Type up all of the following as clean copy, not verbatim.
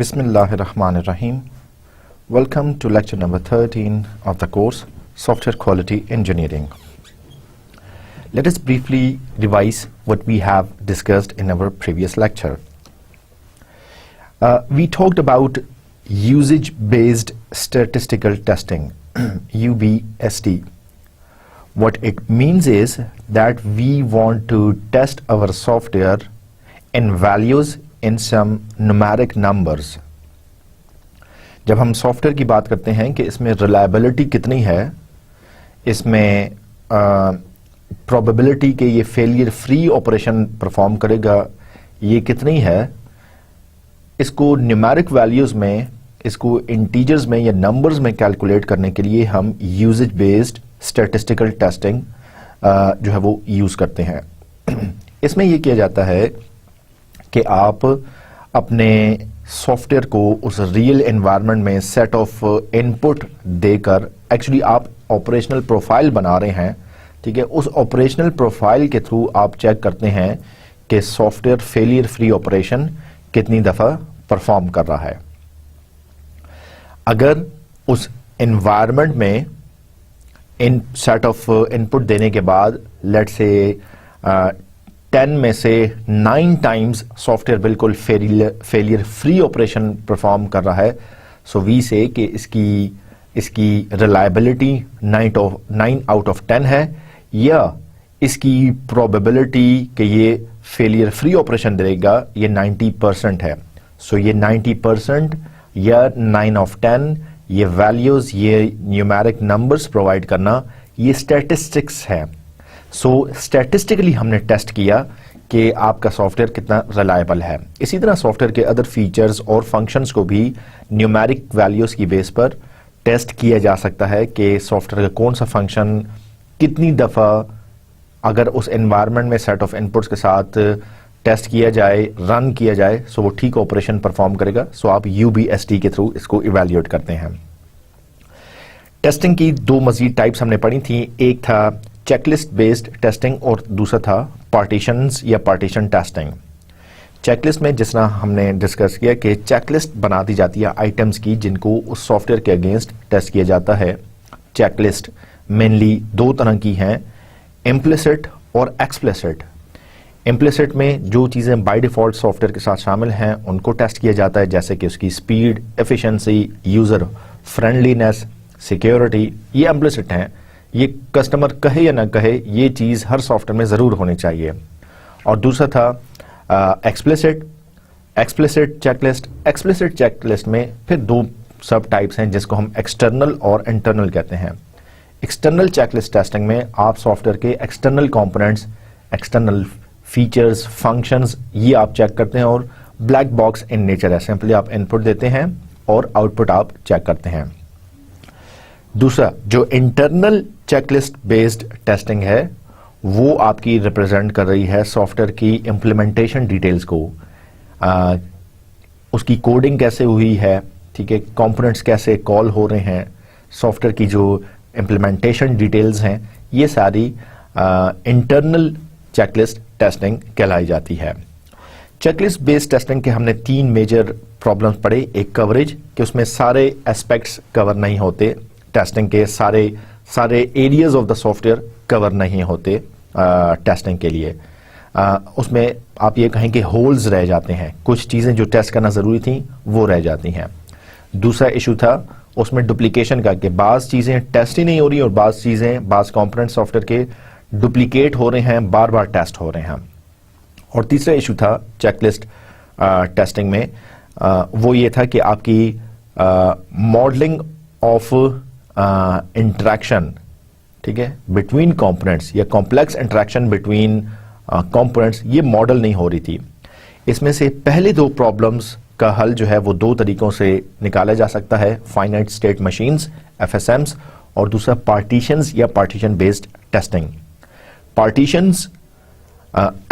Bismillahirrahmanirrahim. Welcome to lecture number 13 of the course Software Quality Engineering. Let us briefly revise what we have discussed in our previous lecture. We talked about usage-based statistical testing, UBST. What it means is that we want to test our software in values in some numeric numbers. जब हम software की बात करते हैं कि इसमें reliability कितनी है, इसमें प्रोबेबिलिटी के ये फेलियर फ्री ऑपरेशन परफॉर्म करेगा ये कितनी है, इसको न्यूमेरिक वैल्यूज में, इसको इंटीजर्स में या नंबर्स में कैलकुलेट करने के लिए हम यूजेज बेस्ड स्टैटिस्टिकल टेस्टिंग जो है वो यूज करते हैं. इसमें ये किया जाता है कि आप अपने सॉफ्टवेयर को उस रियल एनवायरनमेंट में सेट ऑफ इनपुट देकर एक्चुअली आप ऑपरेशनल प्रोफाइल बना रहे हैं. ठीक है, उस ऑपरेशनल प्रोफाइल के थ्रू आप चेक करते हैं कि सॉफ्टवेयर फेलियर फ्री ऑपरेशन कितनी दफा परफॉर्म कर रहा है. अगर उस एनवायरनमेंट में इन सेट ऑफ इनपुट देने के बाद लेट से 10 में से 9 टाइम्स सॉफ्टवेयर बिल्कुल फेलियर फ्री ऑपरेशन परफॉर्म कर रहा है, सो वी से कि इसकी रिलायबिलिटी 9 आउट ऑफ 10 है, या इसकी प्रोबेबिलिटी कि ये फेलियर फ्री ऑपरेशन देगा ये 90% है. सो ये 90% या 9 ऑफ 10 ये वैल्यूज, ये न्यूमेरिक नंबर्स प्रोवाइड करना, ये स्टैटिस्टिक्स है. सो स्टैटिस्टिकली हमने टेस्ट किया कि आपका सॉफ्टवेयर कितना रिलायबल है. इसी तरह सॉफ्टवेयर के अदर फीचर्स और फंक्शंस को भी न्यूमेरिक वैल्यूज की बेस पर टेस्ट किया जा सकता है कि सॉफ्टवेयर का कौन सा फंक्शन कितनी दफ़ा अगर उस एनवायरनमेंट में सेट ऑफ इनपुट्स के साथ टेस्ट किया जाए, रन किया जाए, सो वो ठीक ऑपरेशन परफॉर्म करेगा. सो आप UBST के थ्रू इसको इवेल्युएट करते हैं. टेस्टिंग की दो मजीद टाइप्स हमने पढ़ी थी. एक था चेकलिस्ट बेस्ड टेस्टिंग और दूसरा था पार्टीशंस या पार्टीशन टेस्टिंग. चेकलिस्ट में जिस तरह हमने डिस्कस किया कि चेकलिस्ट बना दी जाती है आइटम्स की जिनको उस सॉफ्टवेयर के अगेंस्ट टेस्ट किया जाता है. चेकलिस्ट मेनली दो तरह की हैं, इम्प्लिसिट और एक्सप्लिसिट. इम्प्लिसिट में जो चीज़ें बाय डिफ़ॉल्ट सॉफ्टवेयर के साथ शामिल हैं उनको टेस्ट किया जाता है, जैसे कि उसकी speed, efficiency, user friendliness, security. ये इम्प्लिसिट हैं. ये कस्टमर कहे या ना कहे ये चीज़ हर सॉफ्टवेयर में ज़रूर होनी चाहिए. और दूसरा था एक्सप्लिसिट चेकलिस्ट. एक्सप्लिसिट चेकलिस्ट में फिर दो सब टाइप्स हैं जिसको हम एक्सटर्नल और इंटरनल कहते हैं. एक्सटर्नल चेकलिस्ट टेस्टिंग में आप सॉफ्टवेयर के external components, external features, functions ये आप चेक करते हैं और ब्लैक बॉक्स इन नेचर है. सिंपली आप इनपुट देते हैं और आउटपुट आप चेक करते हैं. दूसरा जो इंटरनल चेकलिस्ट बेस्ड टेस्टिंग है वो आपकी रिप्रेजेंट कर रही है सॉफ्टवेयर की इम्प्लीमेंटेशन डिटेल्स को. उसकी कोडिंग कैसे हुई है, ठीक है, कंपोनेंट्स कैसे कॉल हो रहे हैं, सॉफ्टवेयर की जो इम्प्लीमेंटेशन डिटेल्स हैं, ये सारी इंटरनल चेकलिस्ट टेस्टिंग कहलाई जाती है. चेकलिस्ट बेस्ड टेस्टिंग के हमने 3 मेजर प्रॉब्लम्स पढ़े. एक कवरेज कि उसमें सारे एस्पेक्ट्स कवर नहीं होते, टेस्टिंग के सारे areas of the software cover नहीं होते टेस्टिंग के लिए. उसमें आप ये कहें कि होल्स रह जाते हैं, कुछ चीज़ें जो टेस्ट करना ज़रूरी थी वो रह जाती हैं. दूसरा इशू था उसमें डुप्लीकेशन का कि बाज़ चीज़ें टेस्ट ही नहीं हो रही और बाज़ चीज़ें, बाज़ कंपोनेंट सॉफ्टवेयर के डुप्लीकेट हो रहे हैं, बार बार टेस्ट हो रहे हैं. और तीसरा इशू था चेकलिस्ट टेस्टिंग में वो ये था कि आपकी मॉडलिंग ऑफ इंटरेक्शन, ठीक है, बिटवीन कंपोनेंट्स या कॉम्प्लेक्स इंटरेक्शन बिटवीन कंपोनेंट्स, ये मॉडल नहीं हो रही थी. इसमें से पहले दो प्रॉब्लम्स का हल जो है वो दो तरीकों से निकाला जा सकता है, फाइनाइट स्टेट मशीन्स FSMs और दूसरा पार्टीशंस या partition based testing. Partitions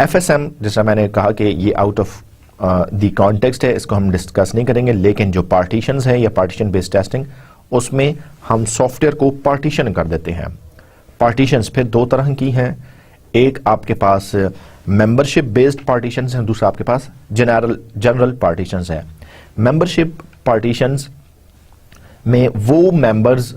FSM जैसा मैंने कहा कि ये आउट ऑफ द कॉन्टेक्स्ट है, इसको हम डिस्कस नहीं करेंगे, लेकिन जो पार्टीशंस है या पार्टीशन बेस्ड टेस्टिंग उसमें हम सॉफ्टवेयर को पार्टीशन कर देते हैं. पार्टीशंस फिर दो तरह की हैं, एक आपके पास मेंबरशिप बेस्ड पार्टीशंस हैं, दूसरा आपके पास जनरल पार्टीशंस है. मेंबरशिप पार्टीशंस में वो मेंबर्स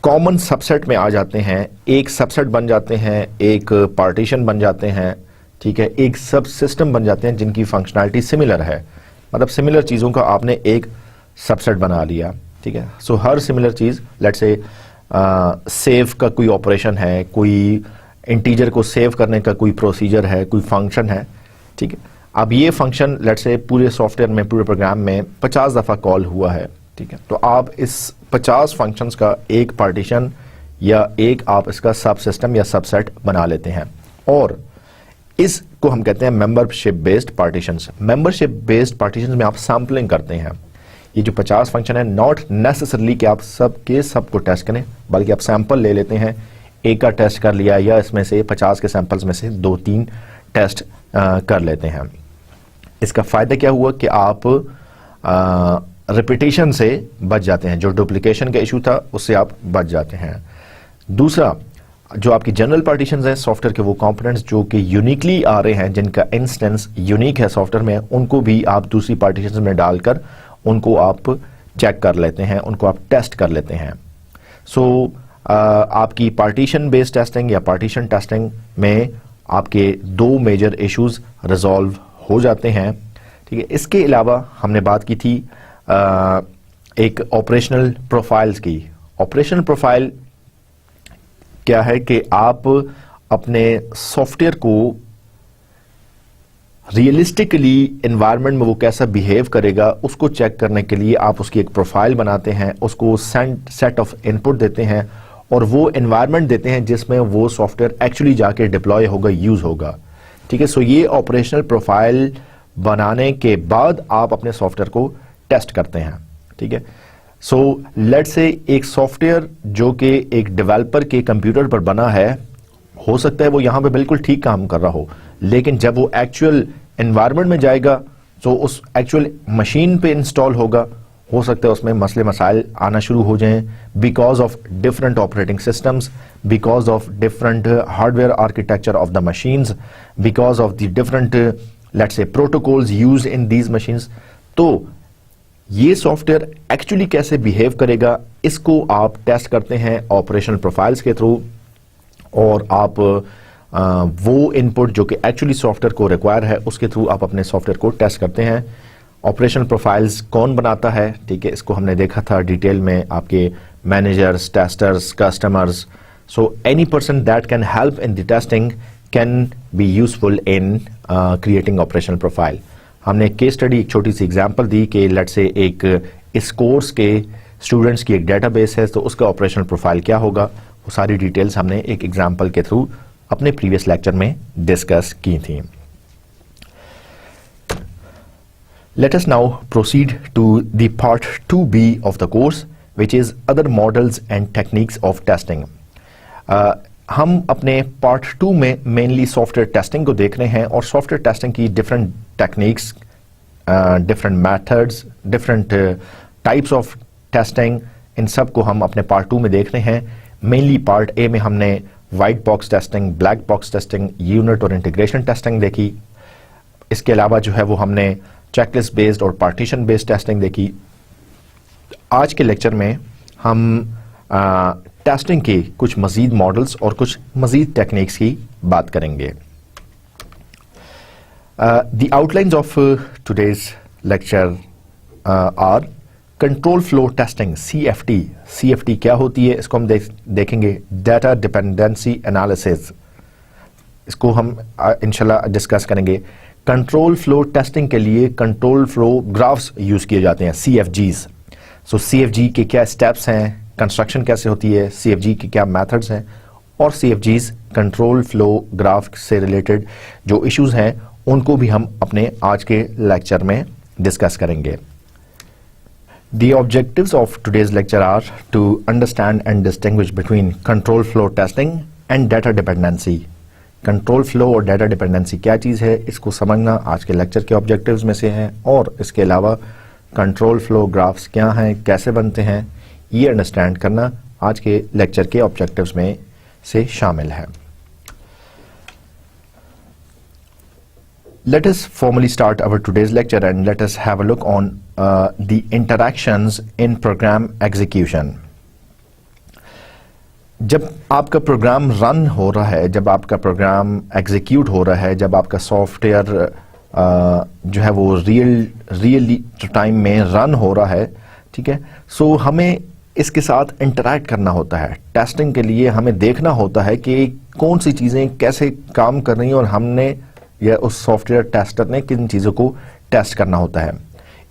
कॉमन सबसेट में आ जाते हैं, एक सबसेट बन जाते हैं, एक पार्टीशन बन जाते हैं, ठीक है, एक सब सिस्टम बन जाते हैं जिनकी फंक्शनैलिटी सिमिलर है, मतलब सिमिलर चीज़ों का आपने एक सबसेट बना लिया, ठीक है। सो हर सिमिलर चीज़, लेट्स से सेव का कोई ऑपरेशन है, कोई इंटीजर को सेव करने का कोई प्रोसीजर है, कोई फंक्शन है, ठीक है। अब ये फंक्शन लेट्स से पूरे सॉफ्टवेयर में, पूरे प्रोग्राम में 50 दफ़ा कॉल हुआ है, ठीक है। तो आप इस 50 फंक्शंस का एक पार्टीशन या एक आप इसका सब सिस्टम या सबसेट बना लेते हैं, और इसको हम कहते हैं membership based partitions. Membership based partitions में आप सैम्पलिंग करते हैं। ये जो 50 फंक्शन है, नॉट नेसेसरली कि आप सबको टेस्ट करें, बल्कि आप सैंपल ले लेते हैं, एक का टेस्ट कर लिया, या इसमें से 50 के सैंपल्स में से 2-3 टेस्ट कर लेते हैं। इसका फ़ायदा क्या हुआ कि आप रिपीटेशन से बच जाते हैं, जो डुप्लीकेशन का इशू था उससे आप बच जाते हैं। दूसरा, जो आपकी जनरल पार्टीशंस हैं सॉफ्टवेयर के, वो कंपोनेंट्स जो कि यूनिकली आ रहे हैं, जिनका इंस्टेंस यूनिक है सॉफ्टवेयर में, उनको भी आप दूसरी पार्टीशंस में डालकर उनको आप चेक कर लेते हैं, उनको आप टेस्ट कर लेते हैं। सो आपकी पार्टीशन बेस्ड टेस्टिंग या पार्टीशन टेस्टिंग में आपके 2 मेजर इश्यूज रिजॉल्व हो जाते हैं, ठीक है। इसके अलावा हमने बात की थी एक ऑपरेशनल प्रोफाइल्स की। ऑपरेशनल प्रोफाइल क्या है कि आप अपने सॉफ्टवेयर को रियलिस्टिकली एनवायरनमेंट में वो कैसा बिहेव करेगा उसको चेक करने के लिए आप उसकी एक प्रोफाइल बनाते हैं, उसको सेट ऑफ इनपुट देते हैं, और वो एनवायरनमेंट देते हैं जिसमें वो सॉफ्टवेयर एक्चुअली जाके डिप्लॉय होगा, यूज होगा, ठीक है। सो ये ऑपरेशनल प्रोफाइल बनाने के बाद आप अपने सॉफ्टवेयर को टेस्ट करते हैं, ठीक है। सो लेट्स से एक सॉफ्टवेयर जो कि एक डेवलपर के कंप्यूटर पर बना है, हो सकता है वो यहां पे बिल्कुल ठीक काम कर रहा हो, लेकिन जब वो एक्चुअल एनवायरनमेंट में जाएगा तो उस एक्चुअल मशीन पे इंस्टॉल होगा, हो सकता है उसमें मसले मसाइल आना शुरू हो जाएं, because of different operating systems, because of different hardware architecture of the machines, because of the different let's say protocols use in these machines. तो ये सॉफ्टवेयर एक्चुअली कैसे बिहेव करेगा, इसको आप टेस्ट करते हैं ऑपरेशनल प्रोफाइल्स के थ्रू, और आप वो इनपुट जो कि एक्चुअली सॉफ्टवेयर को रिक्वायर है उसके थ्रू आप अपने सॉफ्टवेयर को टेस्ट करते हैं। ऑपरेशनल प्रोफाइल्स कौन बनाता है, ठीक है, इसको हमने देखा था डिटेल में, आपके managers, testers, customers. So any person that can help in the testing can be useful in creating operational profile. हमने केस स्टडी, एक छोटी सी एग्जांपल दी कि लेट्स से एक इस कोर्स के स्टूडेंट्स की एक डेटाबेस है, तो उसका ऑपरेशनल प्रोफाइल क्या होगा, वो सारी डिटेल्स हमने एक एग्जांपल के थ्रू अपने प्रीवियस लेक्चर में डिस्कस की थी। Let us now proceed to the part 2B of the course, which is other models and techniques of testing. हम अपने पार्ट 2 में मेनली सॉफ्टवेयर टेस्टिंग को देख रहे हैं, और सॉफ्टवेयर टेस्टिंग की different techniques, different methods, different types of testing, इन सब को हम अपने पार्ट 2 में देख रहे हैं। मेनली पार्ट ए में हमने white box testing, black box testing, unit और इंटीग्रेशन टेस्टिंग देखी। इसके अलावा जो है वो हमने चेकलिस्ट बेस्ड और पार्टीशन बेस्ड टेस्टिंग देखी। आज के लेक्चर में हम टेस्टिंग के कुछ मजीद मॉडल्स और कुछ मजीद टेक्निक्स की बात करेंगे। The outlines of today's lecture are control flow testing, CFT। CFT क्या होती है, इसको हम देखेंगे। डाटा डिपेंडेंसी एनालिसिस, इसको हम इंशाल्लाह डिस्कस करेंगे। कंट्रोल फ्लो टेस्टिंग के लिए कंट्रोल फ्लो ग्राफ्स यूज किए जाते हैं, CFGs। सो CFG के क्या स्टेप्स हैं, कंस्ट्रक्शन कैसे होती है, CFG के क्या मेथड्स हैं, और CFGs कंट्रोल फ्लो ग्राफ से रिलेटेड जो इश्यूज हैं उनको भी हम अपने आज के लेक्चर में डिस्कस करेंगे। The objectives of today's lecture are to understand and distinguish between control flow testing and data dependency. Control flow और डाटा डिपेंडेंसी क्या चीज़ है, इसको समझना आज के लेक्चर के ऑब्जेक्टिव्स में से है, और इसके अलावा कंट्रोल फ्लो ग्राफ्स क्या हैं, कैसे बनते हैं, ये अंडरस्टैंड करना आज के लेक्चर के ऑब्जेक्टिव्स में से शामिल है। let us formally start our today's lecture and let us have a look on the interactions in program execution. जब आपका प्रोग्राम रन हो रहा है, जब आपका प्रोग्राम एग्जीक्यूट हो रहा है, जब आपका सॉफ्टवेयर जो है वो रियल टाइम में रन हो रहा है, ठीक है, सो हमें इसके साथ इंटरैक्ट करना होता है. टेस्टिंग के लिए हमें देखना होता है कि कौन सी चीज़ें कैसे काम कर रही हैं और हमने या उस सॉफ्टवेयर टेस्टर ने किन चीज़ों को टेस्ट करना होता है.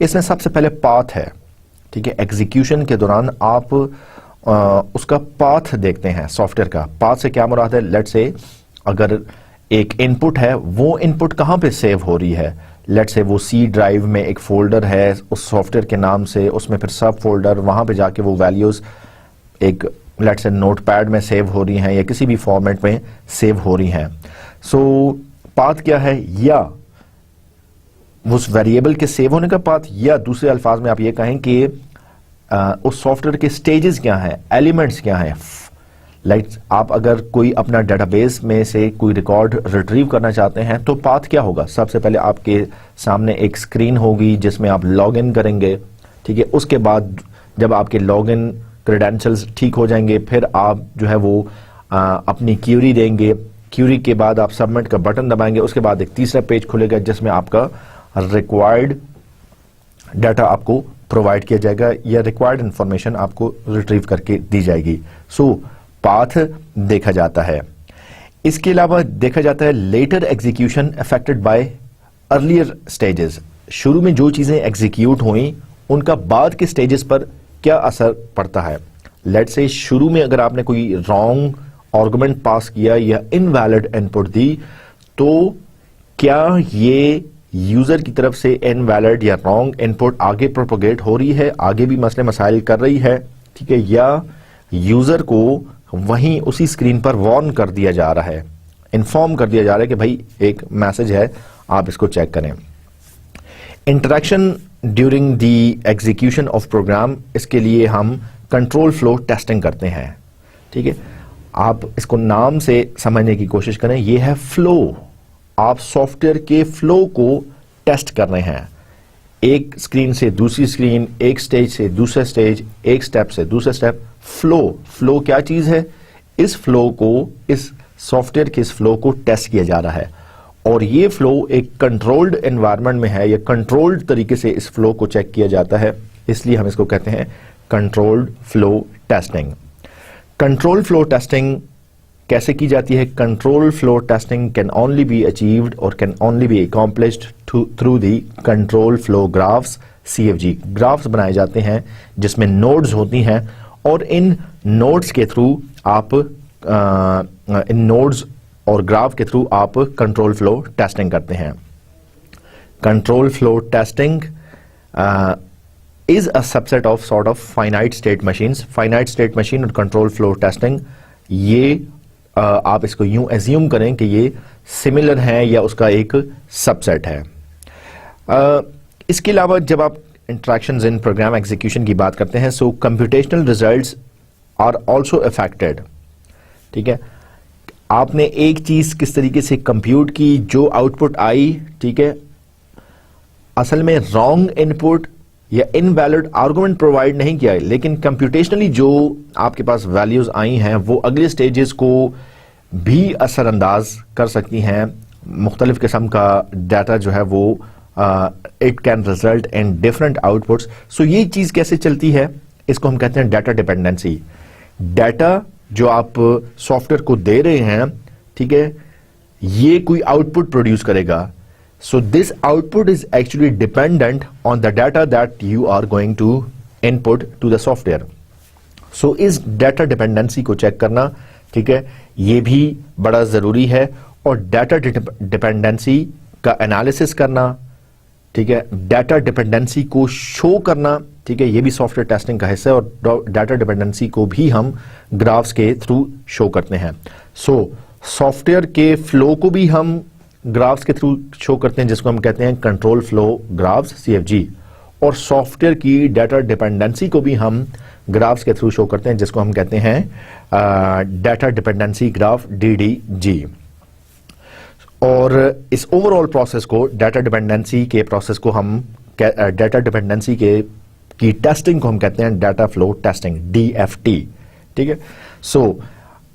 इसमें सबसे पहले पाथ है, ठीक है. एग्जीक्यूशन के दौरान आप उसका पाथ देखते हैं. सॉफ्टवेयर का पाथ से क्या मुराद है? लेट्स से अगर एक इनपुट है, वो इनपुट कहाँ पे सेव हो रही है. लेट्स से वो सी ड्राइव में एक फोल्डर है उस सॉफ्टवेयर के नाम से, उसमें फिर सब फोल्डर, वहाँ पे जाके वो वैल्यूज़ एक लेट्स से नोटपैड में सेव हो रही हैं या किसी भी फॉर्मेट में सेव हो रही हैं. सो पाथ क्या है? या उस वेरिएबल के सेव होने का पाथ, या दूसरे अल्फाज में आप ये कहें कि उस सॉफ्टवेयर के स्टेजेस क्या हैं, एलिमेंट्स क्या हैं. आप अगर कोई अपना डेटाबेस में से कोई रिकॉर्ड रिट्रीव करना चाहते हैं तो पाथ क्या होगा? सबसे पहले आपके सामने एक स्क्रीन होगी जिसमें आप लॉग इन करेंगे, ठीक है. उसके बाद जब आपके लॉग इन क्रेडेंशियल्स ठीक हो जाएंगे, फिर आप जो है वो अपनी क्यूरी देंगे. क्यूरी के बाद आप सबमिट का बटन दबाएंगे. उसके बाद एक तीसरा पेज खुलेगा जिसमें आपका रिक्वायर्ड डाटा आपको प्रोवाइड किया जाएगा या रिक्वायर्ड इंफॉर्मेशन आपको रिट्रीव करके दी जाएगी. सो पाथ देखा जाता है. इसके अलावा देखा जाता है later execution affected by earlier stages. शुरू में जो चीजें एग्जीक्यूट हुई उनका बाद के स्टेजेस पर क्या असर पड़ता है. लेट्स से शुरू में अगर आपने कोई रॉन्ग आर्गुमेंट पास किया या इनवैलिड इनपुट दी, तो क्या ये यूजर की तरफ से इनवैलिड या रॉन्ग इनपुट आगे प्रोपोगेट हो रही है, आगे भी मसले मसाइल कर रही है, ठीक है, या यूजर को वहीं उसी स्क्रीन पर वार्न कर दिया जा रहा है, इन्फॉर्म कर दिया जा रहा है कि भाई एक मैसेज है, आप इसको चेक करें. Interaction during the execution of program, इसके लिए हम कंट्रोल फ्लो टेस्टिंग करते हैं, ठीक है. आप इसको नाम से समझने की कोशिश करें. ये है फ्लो. आप सॉफ्टवेयर के फ्लो को टेस्ट कर रहे हैं. एक स्क्रीन से दूसरी स्क्रीन, एक स्टेज से दूसरा स्टेज, एक स्टेप से दूसरा स्टेप. फ्लो क्या चीज है? इस फ्लो को, इस सॉफ्टवेयर के इस फ्लो को टेस्ट किया जा रहा है और ये फ्लो एक कंट्रोल्ड एनवायरनमेंट में है या कंट्रोल्ड तरीके से इस फ्लो को चेक किया जाता है, इसलिए हम इसको कहते हैं controlled flow testing. Control flow testing कैसे की जाती है? Control flow testing can only be achieved और can only be accomplished through the control flow graphs, CFG. Graphs बनाए जाते हैं जिसमें नोड्स होती हैं और इन नोड्स के थ्रू आप इन नोड्स और ग्राफ के थ्रू आप कंट्रोल फ्लो टेस्टिंग करते हैं. Control flow testing is a subset of sort of finite state machines. Finite state machine और control flow testing, ये आप इसको यूं एज्यूम करें कि ये सिमिलर है या उसका एक सबसेट है. इसके अलावा जब आप इंटरेक्शंस इन प्रोग्राम एग्जीक्यूशन की बात करते हैं, so computational results are also affected, ठीक है. आपने एक चीज किस तरीके से कंप्यूट की, जो आउटपुट आई, ठीक है, असल में रॉन्ग इनपुट या इनवैलिड आर्गुमेंट प्रोवाइड नहीं किया है, लेकिन कंप्यूटेशनली जो आपके पास वैल्यूज आई हैं वो अगले स्टेजेस को भी असरअंदाज कर सकती हैं. मुख्तलिफ किस्म का डाटा जो है वो it can result in different outputs. So ये चीज कैसे चलती है, इसको हम कहते हैं डाटा डिपेंडेंसी. डाटा जो आप सॉफ्टवेयर को दे रहे हैं, ठीक है, ये कोई आउटपुट प्रोड्यूस करेगा. So this output is actually dependent on the data that you are going to input to the software. So इस data dependency को चेक करना, ठीक है, ये भी बड़ा जरूरी है. और data dependency का एनालिसिस करना, ठीक है, data dependency को शो करना, ठीक है, ये भी सॉफ्टवेयर टेस्टिंग का हिस्सा है. और डाटा डिपेंडेंसी को भी हम ग्राफ्स के थ्रू शो करते हैं. सो सॉफ्टवेयर के फ्लो को भी हम ग्राफ्स के थ्रू शो करते हैं जिसको हम कहते हैं कंट्रोल फ्लो ग्राफ्स, CFG. और सॉफ्टवेयर की डाटा डिपेंडेंसी को भी हम ग्राफ्स के थ्रू शो करते हैं जिसको हम कहते हैं डाटा डिपेंडेंसी ग्राफ, DDG. और इस ओवरऑल प्रोसेस को, डाटा डिपेंडेंसी के प्रोसेस को हम, डाटा डिपेंडेंसी के की टेस्टिंग को हम कहते हैं डाटा फ्लो टेस्टिंग, DFT। ठीक है। सो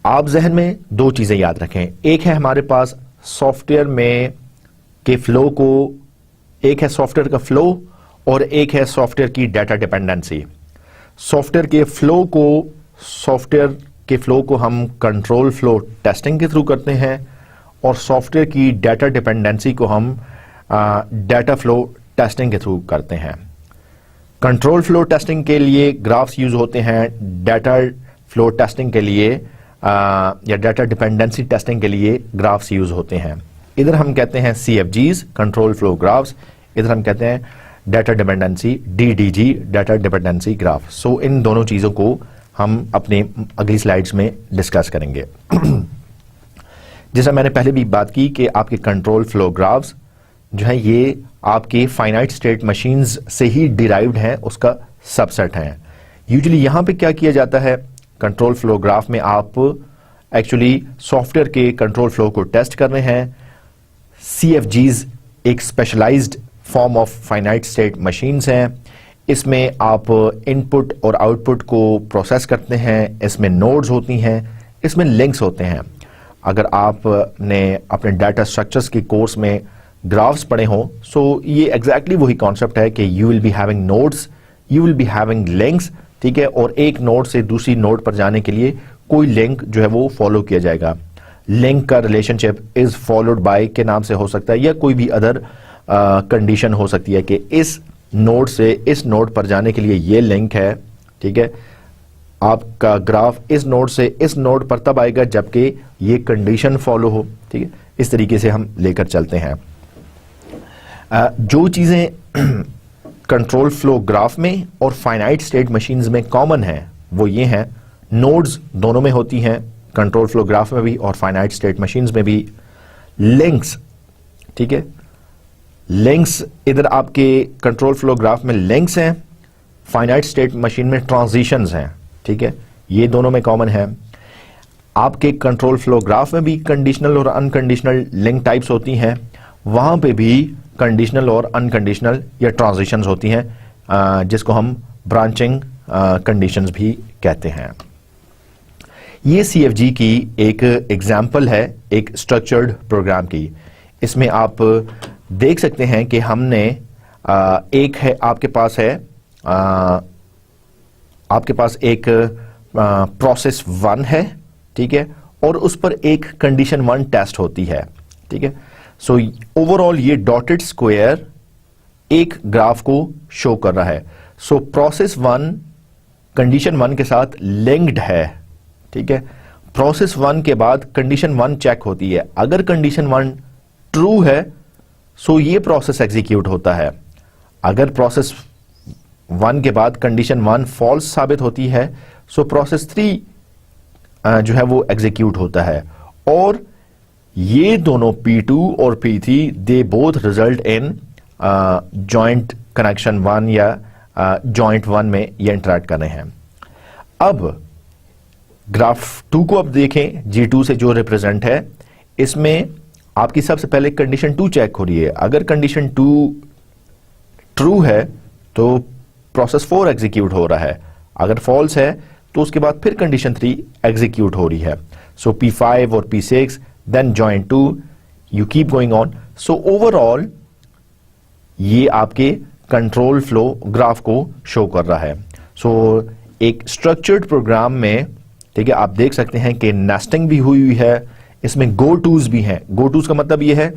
आप जहन में दो चीजें याद रखें, एक है हमारे पास सॉफ्टवेयर में के फ्लो को, एक है सॉफ्टवेयर का फ्लो और एक है सॉफ्टवेयर की डाटा डिपेंडेंसी। सॉफ्टवेयर के फ्लो को हम कंट्रोल फ्लो टेस्टिंग के थ्रू करते हैं और सॉफ्टवेयर की डाटा डिपेंडेंसी को हम डाटा फ्लो टेस्टिंग के थ्रू करते हैं। कंट्रोल फ्लो टेस्टिंग के लिए ग्राफ्स यूज होते हैं, डाटा फ्लो टेस्टिंग के लिए या डाटा डिपेंडेंसी टेस्टिंग के लिए ग्राफ्स यूज होते हैं। इधर हम कहते हैं CFGs, कंट्रोल फ्लो ग्राफ्स, इधर हम कहते हैं data dependency, DDG, data dependency graph. So इन दोनों चीजों को हम अपने अगली स्लाइड्स में डिस्कस करेंगे। जैसा मैंने पहले भी बात की कि आपके कंट्रोल फ्लो ग्राफ्स जो है ये आपके फाइनाइट स्टेट मशीन्स से ही डिराइव्ड हैं, उसका सबसेट हैं। यूजुअली यहां पे क्या किया जाता है, कंट्रोल फ्लो ग्राफ में आप एक्चुअली सॉफ्टवेयर के कंट्रोल फ्लो को टेस्ट कर रहे हैं। CFGs एक specialized form of finite state machines हैं। इसमें आप इनपुट और आउटपुट को प्रोसेस करते हैं, इसमें नोड्स होती हैं, इसमें लिंक्स होते हैं। अगर आपने अपने डाटा स्ट्रक्चर्स के कोर्स में ग्राफ्स पढ़े हों, सो ये एग्जैक्टली वही कॉन्सेप्ट है कि you will be having nodes, you will be having links. ठीक है। और एक नोड से दूसरी नोड पर जाने के लिए कोई लिंक जो है वो फॉलो किया जाएगा। लिंक का रिलेशनशिप इज फॉलोड बाय के नाम से हो सकता है या कोई भी अदर कंडीशन हो सकती है कि इस नोड से इस नोड पर जाने के लिए ये लिंक है। ठीक है। आपका ग्राफ इस नोड से इस नोड पर तब आएगा जबकि ये कंडीशन फॉलो हो। ठीक है। इस तरीके से हम लेकर चलते हैं। जो चीजें कंट्रोल फ्लो ग्राफ में और फाइनाइट स्टेट मशीन्स में कॉमन है वो ये हैं, नोड्स दोनों में होती हैं, कंट्रोल फ्लो ग्राफ में भी और फाइनाइट स्टेट मशीन्स में भी। लिंक्स, ठीक है, लिंक्स इधर आपके कंट्रोल फ्लो ग्राफ में लिंक्स हैं, फाइनाइट स्टेट मशीन में ट्रांजिशंस हैं। ठीक है। ये दोनों में कॉमन है। आपके कंट्रोल फ्लो ग्राफ में भी कंडीशनल और अनकंडीशनल लिंक टाइप्स होती हैं, वहां पे भी कंडीशनल और अनकंडीशनल या ट्रांजिशंस होती हैं, जिसको हम ब्रांचिंग कंडीशंस भी कहते हैं। ये CFG की एक एग्जाम्पल है एक स्ट्रक्चर्ड प्रोग्राम की। इसमें आप देख सकते हैं कि हमने एक है आपके पास एक प्रोसेस 1 है। ठीक है। और उस पर एक कंडीशन 1 टेस्ट होती है। ठीक है। सो ओवरऑल ये डॉटेड स्क्वायर एक ग्राफ को शो कर रहा है। सो प्रोसेस 1 कंडीशन 1 के साथ लिंक्ड है। ठीक है। प्रोसेस 1 के बाद कंडीशन 1 चेक होती है, अगर कंडीशन 1 ट्रू है सो ये प्रोसेस एग्जीक्यूट होता है। अगर प्रोसेस 1 के बाद कंडीशन 1 फॉल्स साबित होती है सो प्रोसेस 3 जो है वो एग्जीक्यूट होता है। और ये दोनों P2 और P3 they both result in joint connection 1 या जॉइंट 1 में ये इंटरेक्ट कर रहे हैं। अब ग्राफ 2 को अब देखें, G2 से जो रिप्रेजेंट है, इसमें आपकी सबसे पहले कंडीशन 2 चेक हो रही है। अगर कंडीशन 2 ट्रू है तो प्रोसेस 4 एग्जीक्यूट हो रहा है, अगर फॉल्स है तो उसके बाद फिर कंडीशन 3 एग्जीक्यूट हो रही है। सो P5 और P6 then joint 2, you keep going on. So overall ये आपके कंट्रोल फ्लो ग्राफ को शो कर रहा है। सो एक स्ट्रक्चर्ड प्रोग्राम में, ठीक है, आप देख सकते हैं कि नेस्टिंग भी हुई है, इसमें गो टूज भी हैं। गो टूज का मतलब यह है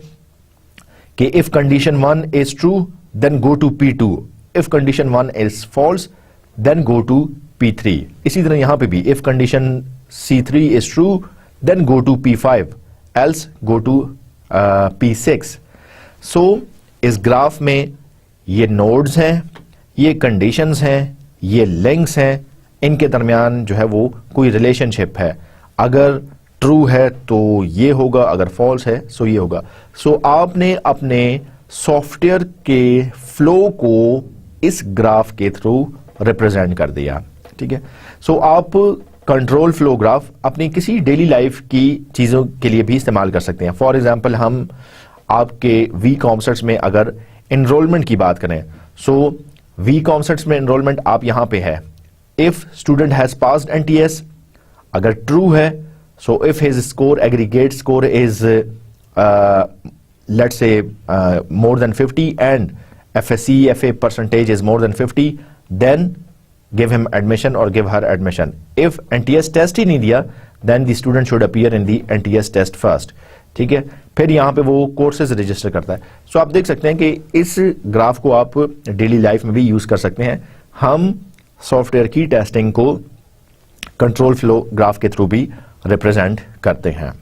कि if condition 1 is true then go to P2, if condition 1 is false then go to P3। इसी तरह यहां पे भी if condition C3 is true then go to P5, else go to P6। So इस ग्राफ में ये nodes हैं, ये कंडीशंस हैं, ये लिंक्स हैं, इनके दरमियान जो है वो कोई रिलेशनशिप है। अगर ट्रू है तो ये होगा, अगर फॉल्स है सो ये होगा। सो आपने अपने सॉफ्टवेयर के फ्लो को इस ग्राफ के थ्रू रिप्रेजेंट कर दिया। ठीक है। सो आप कंट्रोल फ्लो ग्राफ अपनी किसी डेली लाइफ की चीज़ों के लिए भी इस्तेमाल कर सकते हैं। फॉर एग्जांपल हम आपके वी कॉमर्स में अगर एनरोलमेंट की बात करें, सो वी कॉमर्स में एनरोलमेंट आप यहां पे है, if student has passed NTS, अगर ट्रू है, so if his score aggregate score is let's say more than 50 and FSC FA percentage is more than 50, then give him admission or give her admission. If NTS test ही नहीं दिया, then the student should appear in the NTS test first. ठीक है, फिर यहाँ पे वो courses register करता है। सो आप देख सकते हैं कि इस ग्राफ को आप डेली लाइफ में भी यूज कर सकते हैं। हम सॉफ्टवेयर की टेस्टिंग को कंट्रोल फ्लो ग्राफ के थ्रू भी रिप्रेजेंट करते हैं।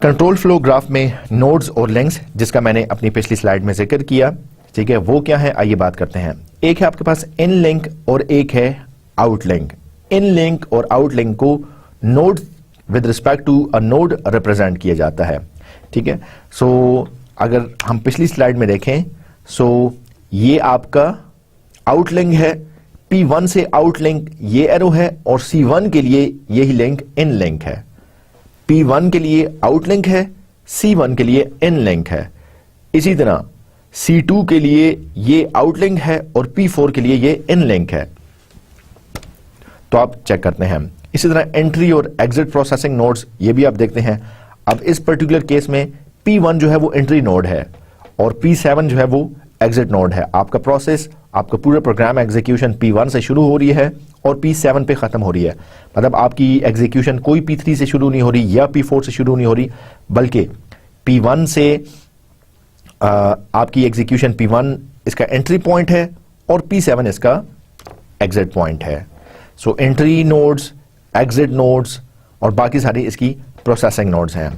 कंट्रोल फ्लो ग्राफ में नोड्स और लिंक्स, जिसका मैंने अपनी पिछली स्लाइड में जिक्र किया, ठीक है, वो क्या है आइए बात करते हैं। एक है आपके पास इन लिंक और एक है आउट लिंक। इन लिंक और आउट लिंक को node with respect to a node represent किया जाता है। ठीक है, सो अगर हम पिछली स्लाइड में देखें, सो ये आपका आउट लिंक है, P1 से आउट लिंक ये एरो है और C1 के लिए यही लिंक इन लिंक है। P1 के लिए आउट लिंक है, C1 के लिए इन लिंक है। इसी तरह C2 के लिए ये आउट लिंक है और P4 के लिए ये इन लिंक है। तो आप चेक करते हैं। इसी तरह एंट्री और एग्जिट प्रोसेसिंग नोड्स, ये भी आप देखते हैं। अब इस पर्टिकुलर केस में P1 जो है वो एंट्री नोड है और P7 जो है वो एग्जिट नोड है। आपका प्रोसेस, आपका पूरा प्रोग्राम एग्जीक्यूशन P1 से शुरू हो रही है और P7 पे खत्म हो रही है। मतलब आपकी एग्जीक्यूशन कोई P3 से शुरू नहीं हो रही या P4 से शुरू नहीं हो रही, बल्कि P1 से आपकी एग्जीक्यूशन P1 इसका एंट्री पॉइंट है और P7 इसका एग्जिट पॉइंट है। So entry nodes, exit nodes और बाकी सारी इसकी प्रोसेसिंग नोड्स हैं।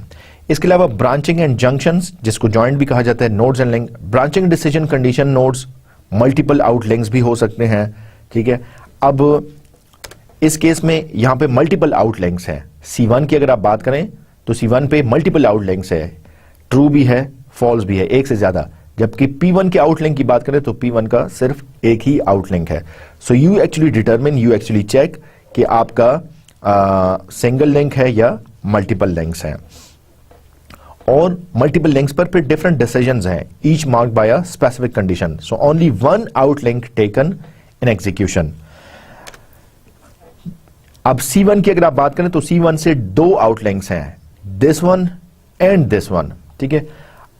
इसके अलावा ब्रांचिंग एंड जंक्शंस, जिसको जॉइंट भी कहा जाता है, nodes and link. Branching decision condition nodes, multiple out links भी हो सकते हैं। ठीक है, अब इस केस में यहां पे मल्टीपल आउट लिंक्स हैं। C1 की अगर आप बात करें तो C1 पे मल्टीपल आउट लिंक्स है, ट्रू भी है, फॉल्स भी है, एक से ज्यादा। जबकि P1 के आउट लिंक की बात करें तो P1 का सिर्फ एक ही आउट लिंक है। So you actually determine, you actually check कि आपका सिंगल लिंक है या मल्टीपल लिंक्स हैं। और मल्टीपल लिंक्स पर फिर डिफरेंट डिसीजंस हैं, each marked by a specific condition. So only one out link taken in execution. अब C1 की अगर आप बात करें तो C1 से दो आउट लिंक्स हैं, this one and this one. ठीक है,